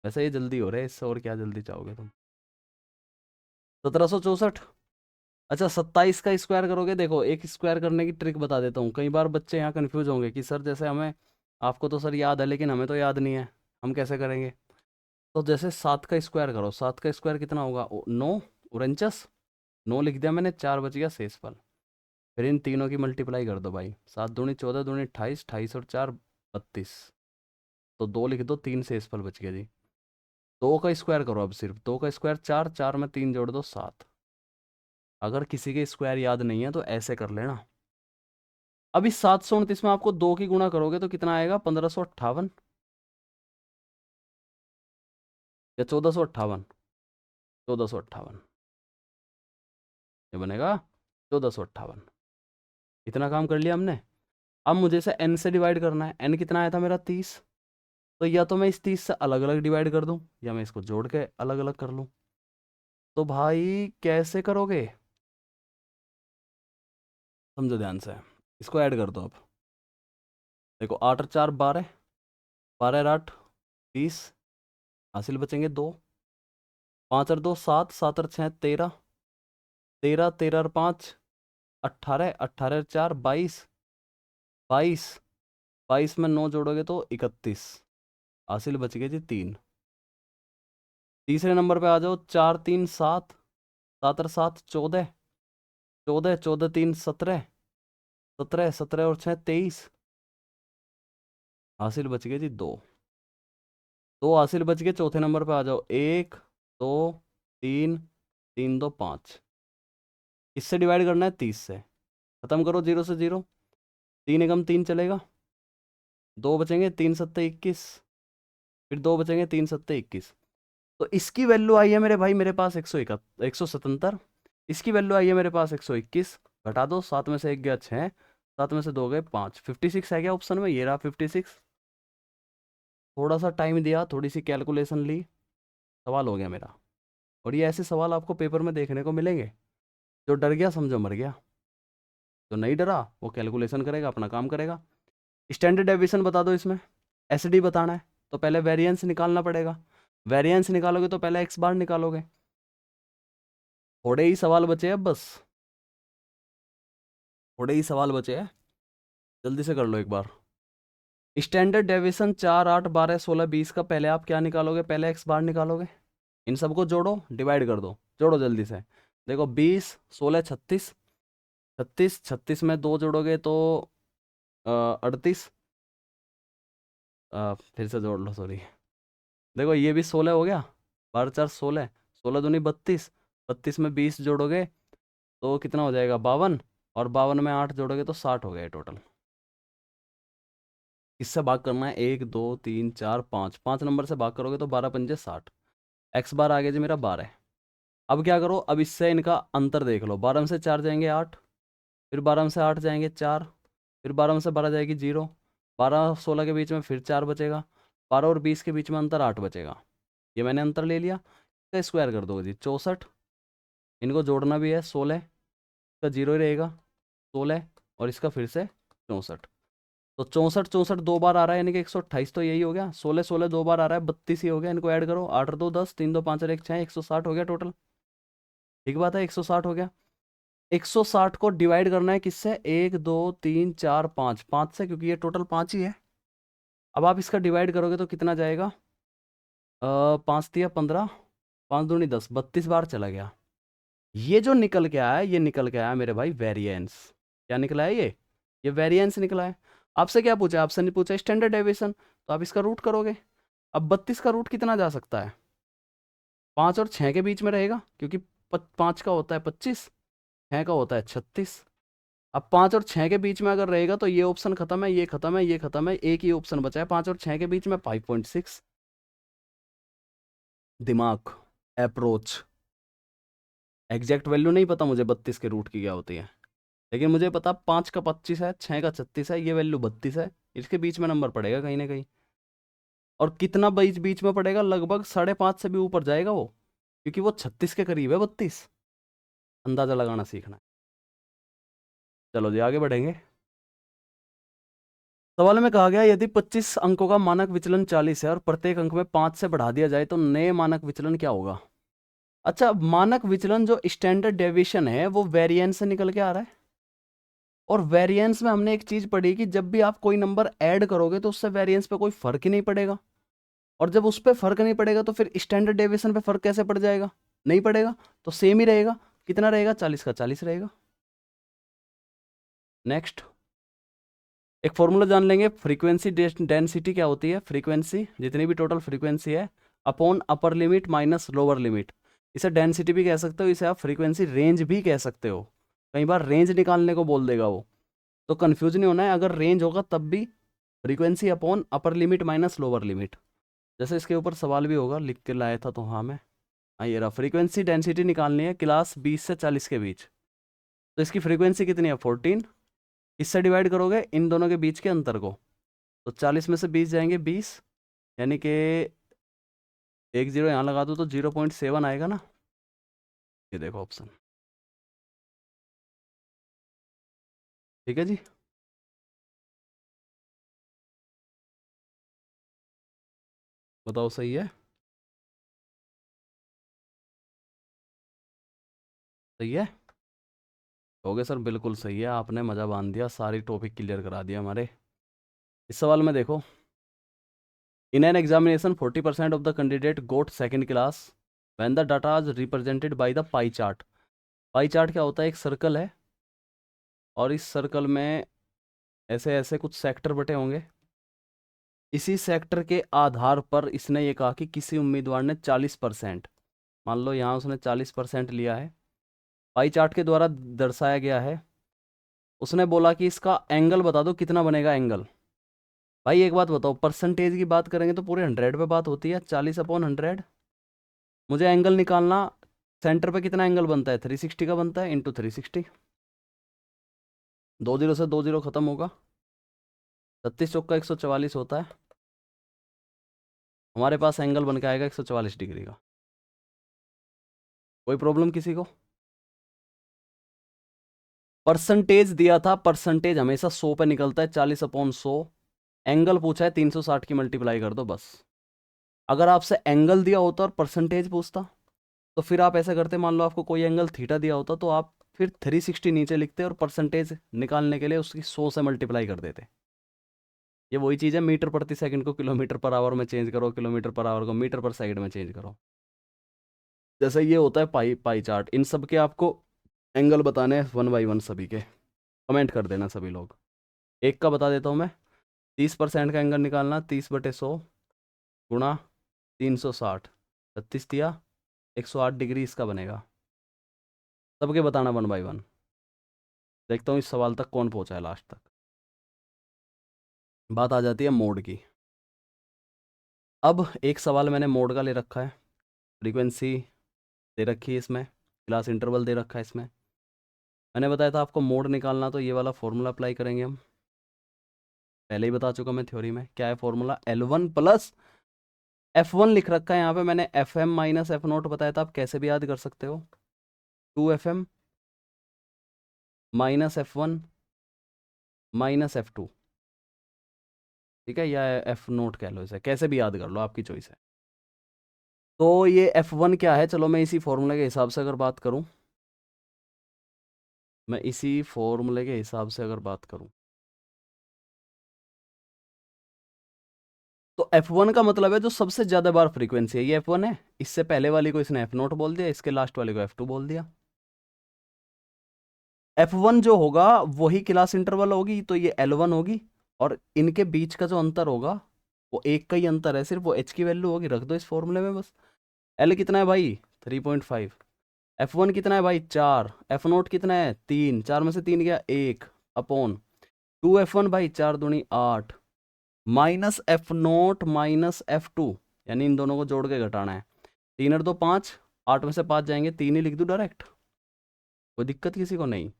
वैसे ये जल्दी हो रहे हैं, इससे और क्या जल्दी चाहोगे तुम। 1764। अच्छा 27 का स्क्वायर करोगे। देखो एक स्क्वायर करने की ट्रिक बता देता हूँ, कई बार बच्चे यहाँ कंफ्यूज होंगे कि सर जैसे हमें, आपको तो सर याद है लेकिन हमें तो याद नहीं है, हम कैसे करेंगे। तो जैसे 7 का स्क्वायर करो, 7 का स्क्वायर कितना होगा, 9 उनचास। 9 लिख दिया मैंने, 4 बच गया शेषफल। फिर इन तीनों की मल्टीप्लाई कर दो भाई, 7 दूनी 14, दूनी 28, 28 और 4 32। तो 2 लिख दो, 3 शेषफल बच गया जी। 2 का स्क्वायर करो अब, सिर्फ 2 का स्क्वायर 4, 4 में 3 जोड़ दो 7। अगर किसी के स्क्वायर याद नहीं है तो ऐसे कर लेना। अब इस 729 में आपको 2 की गुणा करोगे तो कितना आएगा, 1558 या 1458। 1458 ये बनेगा, 1458। इतना काम कर लिया हमने। अब मुझे इसे n से डिवाइड करना है। n कितना आया था मेरा, 30। तो या तो मैं इस 30 से अलग अलग डिवाइड कर दूं, या मैं इसको जोड़ के अलग अलग कर लूं। तो भाई कैसे करोगे, समझो ध्यान से। इसको ऐड कर दो अब। देखो 8 और 4 12, 12 और 8 20, हासिल बचेंगे 2। 5 और 2 7, 7 और 6 13, 13, 13 और 5 18, 18 और 4 22, 22, 22 में 9 जोड़ोगे तो 31, हासिल बच गए जी 3। तीसरे नंबर पे आ जाओ, 4 3 7, 7 और 7 14, 14, 14 3 17, 17, 17 और 6 23, हासिल बच गए जी 2। 2 हासिल बच गए। चौथे नंबर पे आ जाओ, 1 2 3, 3 2 5। इससे डिवाइड करना है 30 से। खत्म करो 0 से 0, 3 एकम 3 चलेगा, 2 बचेंगे, 3 सत्ते 21, फिर 2 बचेंगे, 3 सत्ते 21। तो इसकी वैल्यू आई है मेरे भाई मेरे पास 177। इसकी वैल्यू आई है मेरे पास 121। घटा दो, 7 में से 1 गया 6, 7 में से 2 गए 5, 56 है क्या ऑप्शन में, ये रहा 56। थोड़ा सा टाइम दिया, थोड़ी सी कैलकुलेशन ली, सवाल हो गया मेरा। और ये ऐसे सवाल आपको पेपर में देखने को मिलेंगे। जो डर गया समझो मर गया, जो नहीं डरा वो कैलकुलेशन करेगा, अपना काम करेगा। स्टैंडर्ड डेविएशन बता दो इसमें, एसडी बताना है तो पहले वेरिएंस निकालना पड़ेगा। वेरिएंस निकालोगे तो पहले एक्स बार निकालोगे। थोड़े ही सवाल बचे हैं बस, थोड़े ही सवाल बचे हैं, जल्दी से कर लो एक बार। स्टैंडर्ड डेविएशन 4 8 12 16 20 का पहले आप क्या निकालोगे, पहले एक्स बार निकालोगे। इन सबको जोड़ो, डिवाइड कर दो, जोड़ो जल्दी से। देखो 20 16 36, 36 36 में 2 जोड़ोगे तो 38। फिर से जोड़ लो, सॉरी। देखो ये भी 16 हो गया, 12 4 16, 16 दूनी 32, 32 में 20 जोड़ोगे तो कितना हो जाएगा, 52। और 52 में 8 जोड़ोगे तो 60 हो गया टोटल। इससे भाग करना है, 1 2 3 4 5, 5 नंबर से भाग करोगे तो 12 पंजे 60। एक्स बार आ गया जी मेरा 12। अब क्या करो, अब इससे इनका अंतर देख लो। 12 में से 4 जाएंगे 8, फिर 12 में से 8 जाएंगे 4, फिर 12 में से 12 जाएगी 0, 12 16 के बीच में फिर 4 बचेगा, 12 और 20 के बीच में अंतर 8 बचेगा। ये मैंने अंतर ले लिया, इसका स्क्वायर कर दो जी 64। इनको जोड़ना भी है, 16 का 0 ही रहेगा, 16 और इसका फिर से 64। तो 64 64 दो बार आ रहा है, यानी कि 128 तो यही हो गया। 16 16 दो बार आ रहा है, 32 ही हो गया। इनको ऐड करो, 8 और 2 10, 3 2 5 और 1 6, 160 हो गया टोटल। ठीक बात है, 160 हो गया। 160 को डिवाइड करना है किससे, 1 2 3 4 5, 5 से, क्योंकि ये टोटल 5 ही है। अब आप इसका डिवाइड करोगे तो कितना जाएगा, 5 दिया 15, 5 दूनी 10, 32 बार चला गया। ये जो निकल के आया, ये निकल के आया मेरे भाई वेरिएंस। क्या निकला है ये वेरिएंस निकला है। आपसे क्या पूछा, आपसे नहीं पूछा स्टैंडर्ड डेविएशन, तो आप इसका रूट करोगे। अब 32 का रूट कितना जा सकता है, 5 और 6 के बीच में रहेगा, क्योंकि 5 का होता है 25, 6 का होता है 36। अब 5 और 6 के बीच में अगर रहेगा तो ये ऑप्शन खत्म है, ये खत्म है, ये खत्म है, एक ही ऑप्शन बचा है 5 और 6 के बीच में, 5.6। दिमाग, अप्रोच। एग्जैक्ट वैल्यू नहीं पता मुझे 32 के रूट की क्या होती है, लेकिन मुझे पता 5 का 25 है, 6 का 36 है, ये वैल्यू 32 है। इसके बीच में नंबर पड़ेगा कहीं ना कहीं। और कितना बीच बीच में पड़ेगा, लगभग 5.5 से भी ऊपर जाएगा वो, क्योंकि वो 36 के करीब है 32। अंदाजा लगाना सीखना है। चलो जी आगे बढ़ेंगे। सवाल में कहा गया यदि 25 अंकों का मानक विचलन 40 है और प्रत्येक अंक में 5 से बढ़ा दिया जाए तो नए मानक विचलन क्या होगा। अच्छा, मानक विचलन जो स्टैंडर्ड डेविएशन है वो वेरिएंस से निकल के आ रहा है, और वेरिएंस में हमने एक चीज पढ़ी कि जब भी आप कोई नंबर ऐड करोगे तो उससे वेरिएंस पे कोई फर्क ही नहीं पड़ेगा, और जब उस पर फर्क नहीं पड़ेगा तो फिर स्टैंडर्ड डेविएशन पे फर्क कैसे पड़ जाएगा, नहीं पड़ेगा, तो सेम ही रहेगा। कितना रहेगा, 40 का 40 रहेगा। नेक्स्ट एक फॉर्मूला जान लेंगे, फ्रीक्वेंसी डेंसिटी क्या होती है, फ्रीक्वेंसी जितनी भी टोटल फ्रीक्वेंसी है upon upper limit minus lower limit. इसे डेंसिटी भी कह सकते हो, इसे आप फ्रीक्वेंसी रेंज भी कह सकते हो। कई बार रेंज निकालने को बोल देगा वो, तो कंफ्यूज नहीं होना है। अगर रेंज होगा तब भी frequency upon upper limit minus lower limit. जैसे इसके ऊपर सवाल भी होगा, लिख के लाया था तो हाँ मैं, हाँ ये रहा, फ्रीक्वेंसी डेंसिटी निकालनी है क्लास 20 से 40 के बीच। तो इसकी फ्रीक्वेंसी कितनी है, 14। इससे डिवाइड करोगे इन दोनों के बीच के अंतर को, तो 40 में से 20 जाएंगे 20, यानी कि एक जीरो यहाँ लगा दो तो 0.7 आएगा ना। ये देखो ऑप्शन, ठीक है जी। बताओ सही है, सही है। हो गया सर, बिल्कुल सही है, आपने मज़ा बांध दिया, सारी टॉपिक क्लियर करा दिया हमारे। इस सवाल में देखो, in an examination 40% of the candidate got second class when the data is represented by the pie chart. Pie chart क्या होता है, एक सर्कल है और इस सर्कल में ऐसे ऐसे कुछ सेक्टर बटे होंगे। इसी सेक्टर के आधार पर इसने ये कहा कि किसी उम्मीदवार ने 40%, मान लो यहाँ उसने 40% लिया है, पाई चार्ट के द्वारा दर्शाया गया है। उसने बोला कि इसका एंगल बता दो कितना बनेगा एंगल। भाई एक बात बताओ, परसेंटेज की बात करेंगे तो पूरे 100 पे बात होती है, 40/100। मुझे एंगल निकालना, सेंटर पे कितना एंगल बनता है, 360 का बनता है, इंटू 360। 2 जीरो से 2 जीरो खत्म होगा, 36 चौका 144 होता है। हमारे पास एंगल बन के आएगा 144 डिग्री का। कोई प्रॉब्लम किसी को। परसेंटेज दिया था, परसेंटेज हमेशा 100 पे निकलता है, 40/100। एंगल पूछा है 360 की मल्टीप्लाई कर दो बस। अगर आपसे एंगल दिया होता और परसेंटेज पूछता तो फिर आप ऐसा करते, मान लो आपको कोई एंगल थीटा दिया होता तो आप फिर 360 नीचे लिखते और परसेंटेज निकालने के लिए उसकी 100 से मल्टीप्लाई कर देते। ये वही चीज़ है, मीटर प्रति सेकंड को किलोमीटर पर आवर में चेंज करो, किलोमीटर पर आवर को मीटर पर सेकंड में चेंज करो। जैसे ये होता है पाई पाई चार्ट। इन सब के आपको एंगल बताने हैं 1 बाई 1 सभी के, कमेंट कर देना सभी लोग। एक का बता देता हूँ मैं, 30% का एंगल निकालना, 30/100 गुणा 360, 36 दिया, 108 डिग्री इसका बनेगा। सबके बताना 1 बाई 1। देखता हूँ इस सवाल तक कौन पहुँचा है लास्ट तक। बात आ जाती है मोड की। अब एक सवाल मैंने मोड का ले रखा है, फ्रीक्वेंसी दे रखी है इसमें, क्लास इंटरवल दे रखा है इसमें। मैंने बताया था आपको मोड निकालना, तो ये वाला फॉर्मूला अप्लाई करेंगे हम। पहले ही बता चुका मैं थ्योरी में, क्या है फॉर्मूला, L1 प्लस F1 लिख रखा है यहाँ पे मैंने, FM माइनस F0 बताया था, आप कैसे भी याद कर सकते हो। 2FM minus F1 minus F2, ठीक है, या F0 कह लो, इसे कैसे भी याद कर लो, आपकी चॉइस है। तो ये F1 क्या है, चलो मैं इसी फॉर्मूले के हिसाब से अगर बात करूँ, मैं इसी फॉर्मूले के हिसाब से अगर बात करूँ, तो F1 का मतलब है जो सबसे ज़्यादा बार फ्रीक्वेंसी है, ये F1 है। इससे पहले वाली को इसने F0 बोल दिया, इसके लास्ट वाले को F2 बोल दिया। F1 जो होगा वही क्लास इंटरवल होगी, तो ये L1 होगी, और इनके बीच का जो अंतर होगा वो एक का ही अंतर है, सिर्फ वो h की वैल्यू होगी, रख दो इस फॉर्मूले में बस। L कितना है भाई, 3.5। F1 कितना है भाई, 4। F0 कितना है, 3। 4 में से 3 गया 1 अपॉन 2F1 भाई, 4 दूनी 8 माइनस F0 माइनस F2, यानी इन दोनों को जोड़ के घटाना है। 3 और 2 5, 8 में से 5 जाएंगे, 3 ही लिख दूँ डायरेक्ट, कोई दिक्कत किसी को नहीं।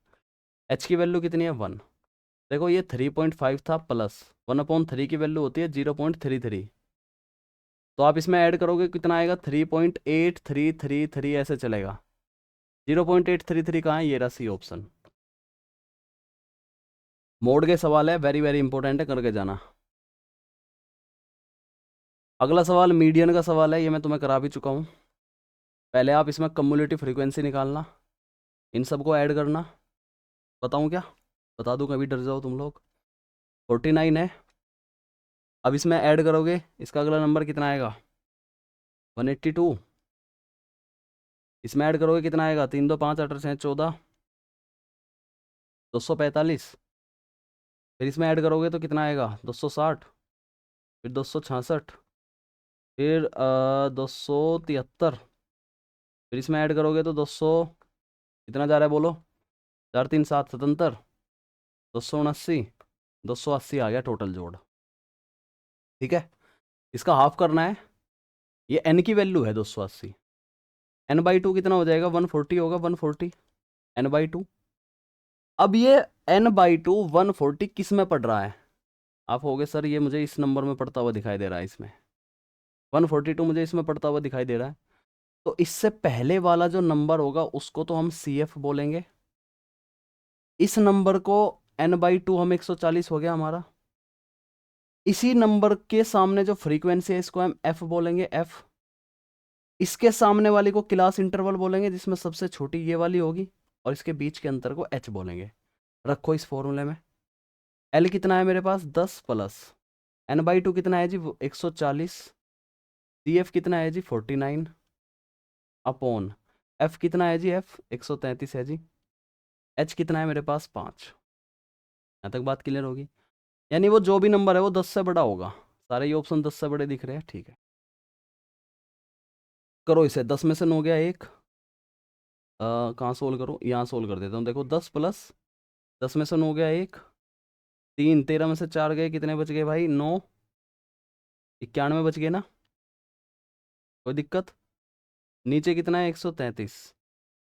h की वैल्यू कितनी है, 1। देखो ये 3.5 था, प्लस 1/3 की वैल्यू होती है 0.33, तो आप इसमें ऐड करोगे कितना आएगा, 3.8333, ऐसे चलेगा। 0.833 कहाँ है, ये रहा सी ऑप्शन। मोड के सवाल है, वेरी वेरी इंपॉर्टेंट है, करके जाना। अगला सवाल मीडियन का सवाल है, ये मैं तुम्हें करा भी चुका हूँ। पहले आप इसमें कम्युलेटिव फ्रीक्वेंसी निकालना, इन सबको ऐड करना। बताऊँ क्या? बता दूँ, कभी डर जाओ तुम लोग। 49 है। अब इसमें ऐड करोगे, इसका अगला नंबर कितना आएगा? 182। इसमें ऐड करोगे कितना आएगा? 3 2 5 8 8 6 14, 245। फिर इसमें ऐड करोगे तो कितना आएगा? 260, फिर 266, फिर 273। फिर इसमें ऐड करोगे तो 200, कितना जा रहा है बोलो? 4 3 7 77, 279, 280 आ गया टोटल जोड़। ठीक है, इसका हाफ करना है। ये n की वैल्यू है 280। n/2 कितना हो जाएगा? 140 होगा, 140 n/2। अब ये n/2 140 किस में पड़ रहा है? आप होगे सर ये मुझे इस नंबर में पढ़ता हुआ दिखाई दे रहा है, इसमें 142 मुझे इसमें पढ़ता हुआ दिखाई दे रहा है। तो इससे पहले वाला जो नंबर होगा उसको तो हम CF बोलेंगे। इस नंबर को n/2 हम 140 हो गया हमारा। इसी नंबर के सामने जो फ्रीक्वेंसी है इसको हम F बोलेंगे, F। इसके सामने वाली को क्लास इंटरवल बोलेंगे, जिसमें सबसे छोटी ये वाली होगी, और इसके बीच के अंतर को H बोलेंगे। रखो इस फॉर्मूले में। L कितना है मेरे पास? 10 प्लस n/2 कितना है जी? 140। CF कितना है जी? 49 अपॉन F कितना है जी? F 133 है जी। H कितना है मेरे पास? 5। यहाँ तक बात क्लियर होगी? यानी वो जो भी नंबर है वो 10 से बड़ा होगा। सारे ये ऑप्शन 10 से बड़े दिख रहे हैं, ठीक है। करो इसे, 10 में से 9 गया एक। कहाँ सोल्व करूँ? यहाँ सोल्व कर देता हूँ। देखो 10 प्लस 10 में से 9 गया एक, 3 13 में से 4 गए, कितने बच गए भाई? 9, 91 बच गए ना? कोई दिक्कत? नीचे कितना है? 133।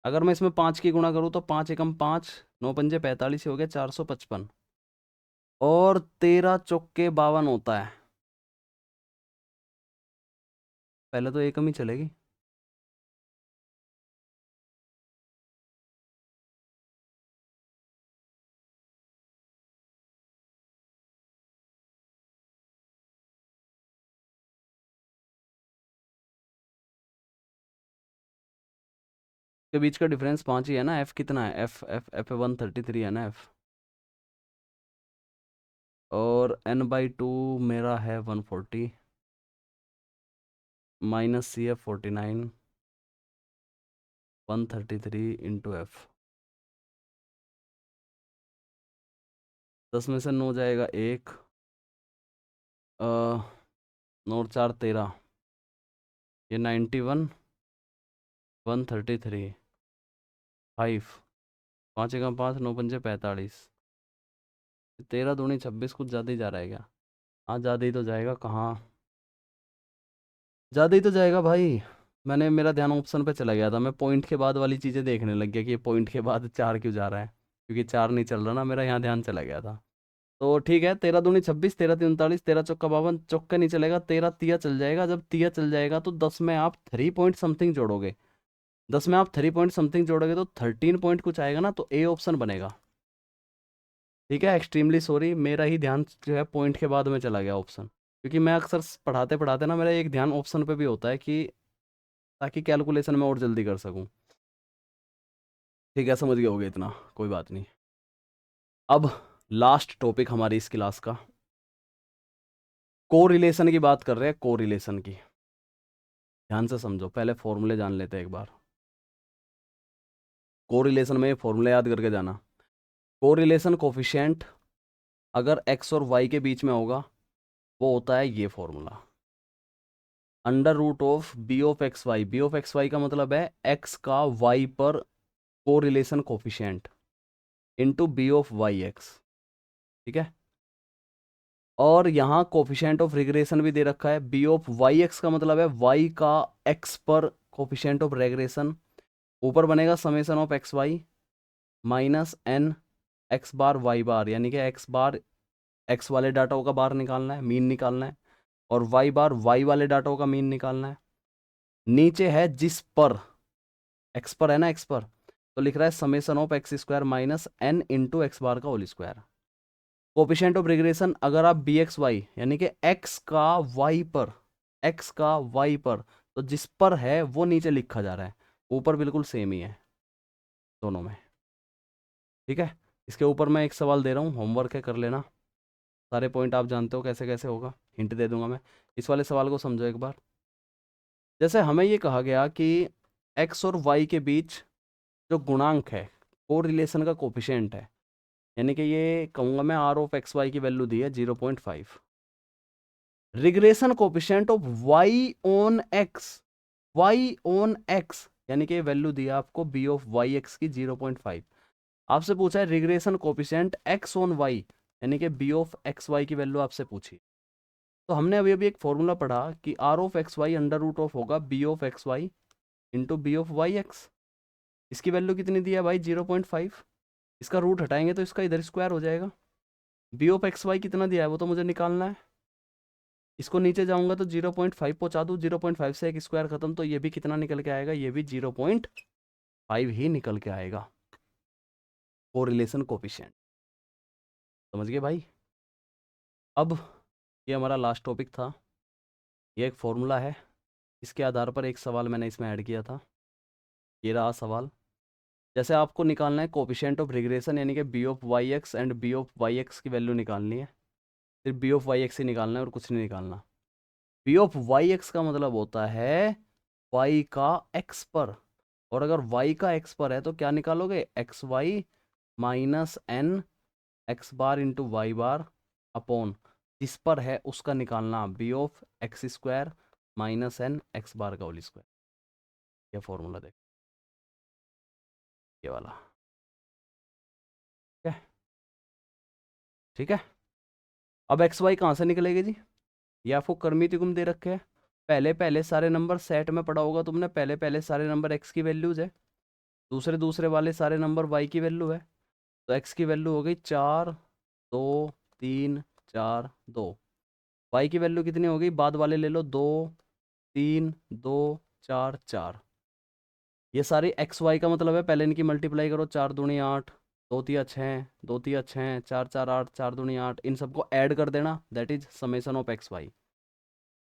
अगर मैं इसमें 5 की गुणा करूँ तो 5 एकम 5, 9 पंजे 45 हो गया, 455। और 13 चौके 52 होता है। पहले तो एकम ही चलेगी। के बीच का डिफरेंस 5 ही है ना? F कितना है? F 133 है ना F। और n/2 मेरा है 140 माइनस CF 49, 133 इंटू F। 10 में से 9 जाएगा एक, 9 और 4 13, ये 91, 133, 5, 5 एकम 5, 9 पंजे 45, 13 दूनी 26, कुछ ज़्यादा ही जा रहा है क्या? हाँ ज़्यादा ही तो जाएगा, कहाँ ज़्यादा ही तो जाएगा भाई। मेरा ध्यान ऑप्शन पे चला गया था, मैं पॉइंट के बाद वाली चीज़ें देखने लग गया कि ये पॉइंट के बाद 4 क्यों जा रहा है, क्योंकि 4 नहीं चल रहा ना मेरा, यहाँ ध्यान चला गया था। तो ठीक है, 13 दूनी 26, 13 तीन 39, 13 चौका 52, चौका नहीं चलेगा, 13 तिया चल जाएगा। जब तिया चल जाएगा तो 10 में आप 3 पॉइंट समथिंग जोड़ोगे, 10 में आप 3 पॉइंट समथिंग जोड़ोगे तो 13 पॉइंट कुछ आएगा ना, तो ए ऑप्शन बनेगा। ठीक है, एक्सट्रीमली सॉरी, मेरा ही ध्यान जो है पॉइंट के बाद में चला गया ऑप्शन, क्योंकि मैं अक्सर पढ़ाते पढ़ाते ना मेरा एक ध्यान ऑप्शन पे भी होता है, कि ताकि कैलकुलेशन में और जल्दी कर सकूं। ठीक है, समझ गए होगे इतना, कोई बात नहीं। अब लास्ट टॉपिक हमारी इस क्लास का, कोरिलेशन की बात कर रहे हैं, कोरिलेशन की। ध्यान से समझो, पहले फॉर्मूले जान लेते हैं एक बार। कोरिलेशन में ये फॉर्मूले याद करके जाना। कोरिलेशन कोफिशिएंट अगर x और y के बीच में होगा वो होता है ये formula, √of b of x y. b of x y का मतलब है x का y पर correlation coefficient into b of y x. ठीक है, और यहाँ कोफिशिएंट ऑफ रिग्रेशन भी दे रखा है। b ऑफ वाई एक्स का मतलब है y का x पर कोफिशिएंट ऑफ रेग्रेशन। ऊपर बनेगा summation of x y minus n x bar y bar, यानी कि एक्स बार एक्स वाले डाटा का बार निकालना है, मीन निकालना है, और वाई बार वाई वाले डाटा का मीन निकालना है। नीचे है जिस पर, एक्स पर है ना, एक्स पर, तो लिख रहा है summation of x square minus n into x bar का whole square. Coefficient of regression अगर आप बी एक्स वाई यानी कि एक्स का वाई पर तो जिस पर है वो नीचे लिखा जा रहा है, ऊपर बिल्कुल सेम ही है दोनों में। ठीक है, इसके ऊपर मैं एक सवाल दे रहा हूँ, होमवर्क है, कर लेना। सारे पॉइंट आप जानते हो कैसे कैसे होगा, हिंट दे दूंगा मैं। इस वाले सवाल को समझो एक बार। जैसे हमें ये कहा गया कि एक्स और वाई के बीच जो गुणांक है, को रिलेशन का कोफिशिएंट है, यानी कि ये कहूँगा मैं आर ऑफ एक्स वाई की वैल्यू दी है 0.5। Regression coefficient of y on x यानी कि वैल्यू दी है आपको बी ऑफ वाई एक्स की 0.5। आपसे पूछा है regression coefficient x on y यानी कि बी ऑफ एक्स वाई की वैल्यू आपसे पूछी। तो हमने अभी अभी एक फॉर्मूला पढ़ा कि r of x y under root of होगा b of x y into b of y x. इसकी वैल्यू कितनी दी है भाई 0.5। इसका रूट हटाएंगे तो इसका इधर स्क्वायर हो जाएगा। बी ऑफ एक्स वाई कितना दिया है वो तो मुझे निकालना है। इसको नीचे जाऊंगा तो 0.5 पहुंचा दूँ, 0.5 से एक स्क्वायर खत्म, तो ये भी कितना निकल के आएगा, ये भी 0.5 ही निकल के आएगा कोरिलेशन कोफिशिएंट। समझ गए भाई। अब ये हमारा लास्ट टॉपिक था, ये एक फॉर्मूला है, इसके आधार पर एक सवाल मैंने इसमें ऐड किया था। ये रहा सवाल। जैसे आपको निकालना है कोफिशिएंट ऑफ रिग्रेशन यानी कि b of y x and b of y x की वैल्यू निकालनी है। सिर्फ बी ऑफ वाई एक्स ही निकालना है और कुछ नहीं निकालना। बी ऑफ वाई एक्स का मतलब होता है वाई का एक्स पर, और अगर वाई का एक्स पर है तो क्या निकालोगे, x y minus n x bar into y bar upon जिस पर है उसका निकालना b of x square minus n x bar का होल स्क्वायर। यह फॉर्मूला देख, ये वाला। ठीक है, ठीक है। अब एक्स वाई कहाँ से निकलेगी जी, ये आपको कर्मी त्रिगुण दे रखे हैं। पहले पहले सारे नंबर सेट में पढ़ा होगा तुमने, पहले पहले सारे नंबर एक्स की वैल्यूज है, दूसरे दूसरे वाले सारे नंबर वाई की वैल्यू है। तो एक्स की वैल्यू हो गई 4 2 3 4 2। वाई की वैल्यू कितनी हो गई, बाद वाले ले लो, 2 3 2 4 4। ये सारी एक्स वाई का मतलब है, पहले इनकी मल्टीप्लाई करो, 4 दूनी 8, 2 तिया 6, 2 तिया 6, 4 4 8, 4 दूनी 8, इन सबको ऐड कर देना, that is summation of x y.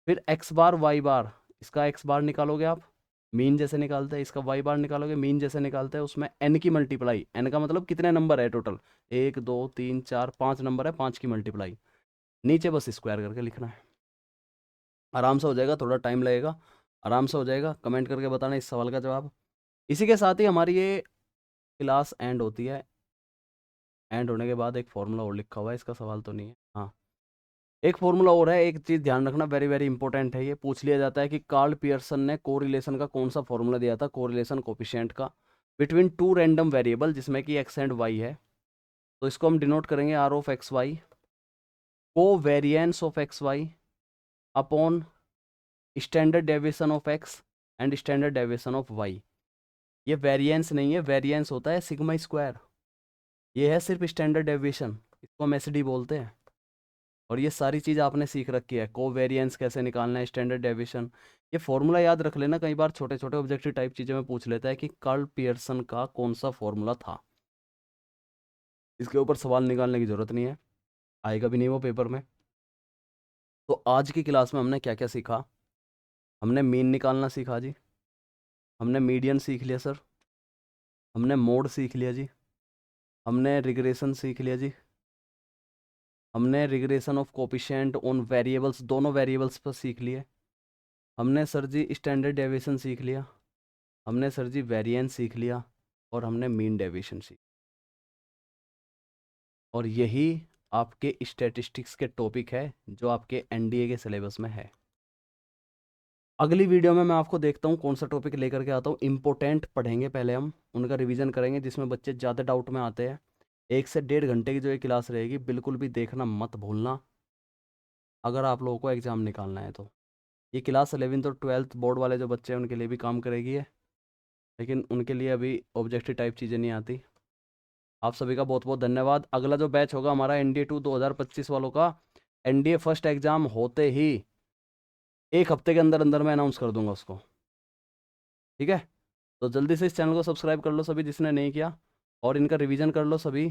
फिर एक्स बार वाई बार, इसका एक्स बार निकालोगे आप मीन जैसे निकालते हैं, इसका वाई बार निकालोगे मीन जैसे निकालते हैं, उसमें एन की मल्टीप्लाई, एन का मतलब कितने नंबर है टोटल, 1 2 3 4 5 नंबर है, 5 की मल्टीप्लाई, नीचे बस स्क्वायर करके लिखना है। आराम से हो जाएगा, थोड़ा टाइम लगेगा, आराम से हो जाएगा। कमेंट करके बताना इस सवाल का जवाब। इसी के साथ ही हमारी ये क्लास एंड होती है। एंड होने के बाद एक फॉर्मूला और लिखा हुआ है, इसका सवाल तो नहीं है, हाँ एक फॉर्मूला और है। एक चीज़ ध्यान रखना, वेरी वेरी इंपॉर्टेंट है, ये पूछ लिया जाता है कि कार्ल पियर्सन ने कोरिलेशन का कौन सा फॉर्मूला दिया था, कोरिलेशन कोफिशिएंट का बिटवीन टू रैंडम वेरिएबल जिसमें कि एक्स एंड वाई है। तो इसको हम डिनोट करेंगे आर ऑफ एक्स वाई, को variance of x y upon standard deviation of x and standard deviation of y. ये वेरिएंस नहीं है, वेरिएंस होता है सिग्मा स्क्वायर, ये है सिर्फ स्टैंडर्ड डेविएशन, इसको हम एसडी बोलते हैं। और ये सारी चीज़ आपने सीख रखी है, कोवेरिएंस कैसे निकालना है, स्टैंडर्ड डेविएशन, ये फॉर्मूला याद रख लेना। कई बार छोटे छोटे ऑब्जेक्टिव टाइप चीज़ें में पूछ लेता है कि कार्ल पियर्सन का कौन सा फॉर्मूला था, इसके ऊपर सवाल निकालने की ज़रूरत नहीं है, आएगा भी नहीं वो पेपर में। तो आज की क्लास में हमने क्या क्या सीखा, हमने मीन निकालना सीखा जी, हमने मीडियन सीख लिया सर, हमने मोड सीख लिया जी, हमने रिग्रेशन सीख लिया जी, हमने regression of coefficient on variables, दोनों वेरिएबल्स पर सीख लिए, हमने सर जी स्टैंडर्ड डेविएशन सीख लिया, हमने सर जी वेरिएंस सीख लिया, और हमने मीन डेविएशन सीख। और यही आपके स्टैटिस्टिक्स के टॉपिक है जो आपके एनडीए के सिलेबस में है। अगली वीडियो में मैं आपको देखता हूँ कौन सा टॉपिक लेकर के आता हूँ। इम्पोर्टेंट पढ़ेंगे पहले हम, उनका रिवीजन करेंगे जिसमें बच्चे ज़्यादा डाउट में आते हैं। 1 से 1.5 घंटे की जो ये क्लास रहेगी, बिल्कुल भी देखना मत भूलना अगर आप लोगों को एग्ज़ाम निकालना है तो। ये क्लास 11th और 12th बोर्ड वाले जो बच्चे हैं उनके लिए भी काम करेगी है, लेकिन उनके लिए अभी ऑब्जेक्टिव टाइप चीज़ें नहीं आती। आप सभी का बहुत बहुत धन्यवाद। अगला जो बैच होगा हमारा एनडीए 2 2025 वालों का, एनडीए फर्स्ट एग्ज़ाम होते ही 1 हफ्ते के अंदर अंदर मैं अनाउंस कर दूंगा उसको। ठीक है, तो जल्दी से इस चैनल को सब्सक्राइब कर लो सभी जिसने नहीं किया, और इनका रिवीजन कर लो सभी।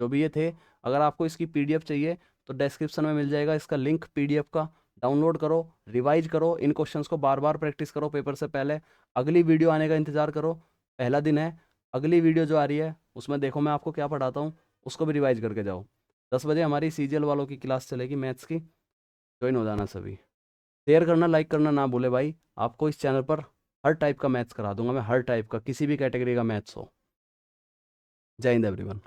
जो भी ये थे। अगर आपको इसकी पीडीएफ चाहिए तो डिस्क्रिप्शन में मिल जाएगा इसका लिंक पीडीएफ का। डाउनलोड करो, रिवाइज करो, इन क्वेश्चंस को बार बार प्रैक्टिस करो पेपर से पहले। अगली वीडियो आने का इंतजार करो, पहला दिन है। अगली वीडियो जो आ रही है उसमें देखो मैं आपको क्या पढ़ाता हूँ, उसको भी रिवाइज करके जाओ। 10 बजे हमारी सीजीएल वालों की क्लास चलेगी मैथ्स की, ज्वाइन हो जाना सभी। शेयर करना, लाइक करना ना भूले भाई। आपको इस चैनल पर हर टाइप का मैथ्स करा दूंगा मैं, हर टाइप का, किसी भी कैटेगरी का मैथ्स हो। जय हिंद एवरीवन।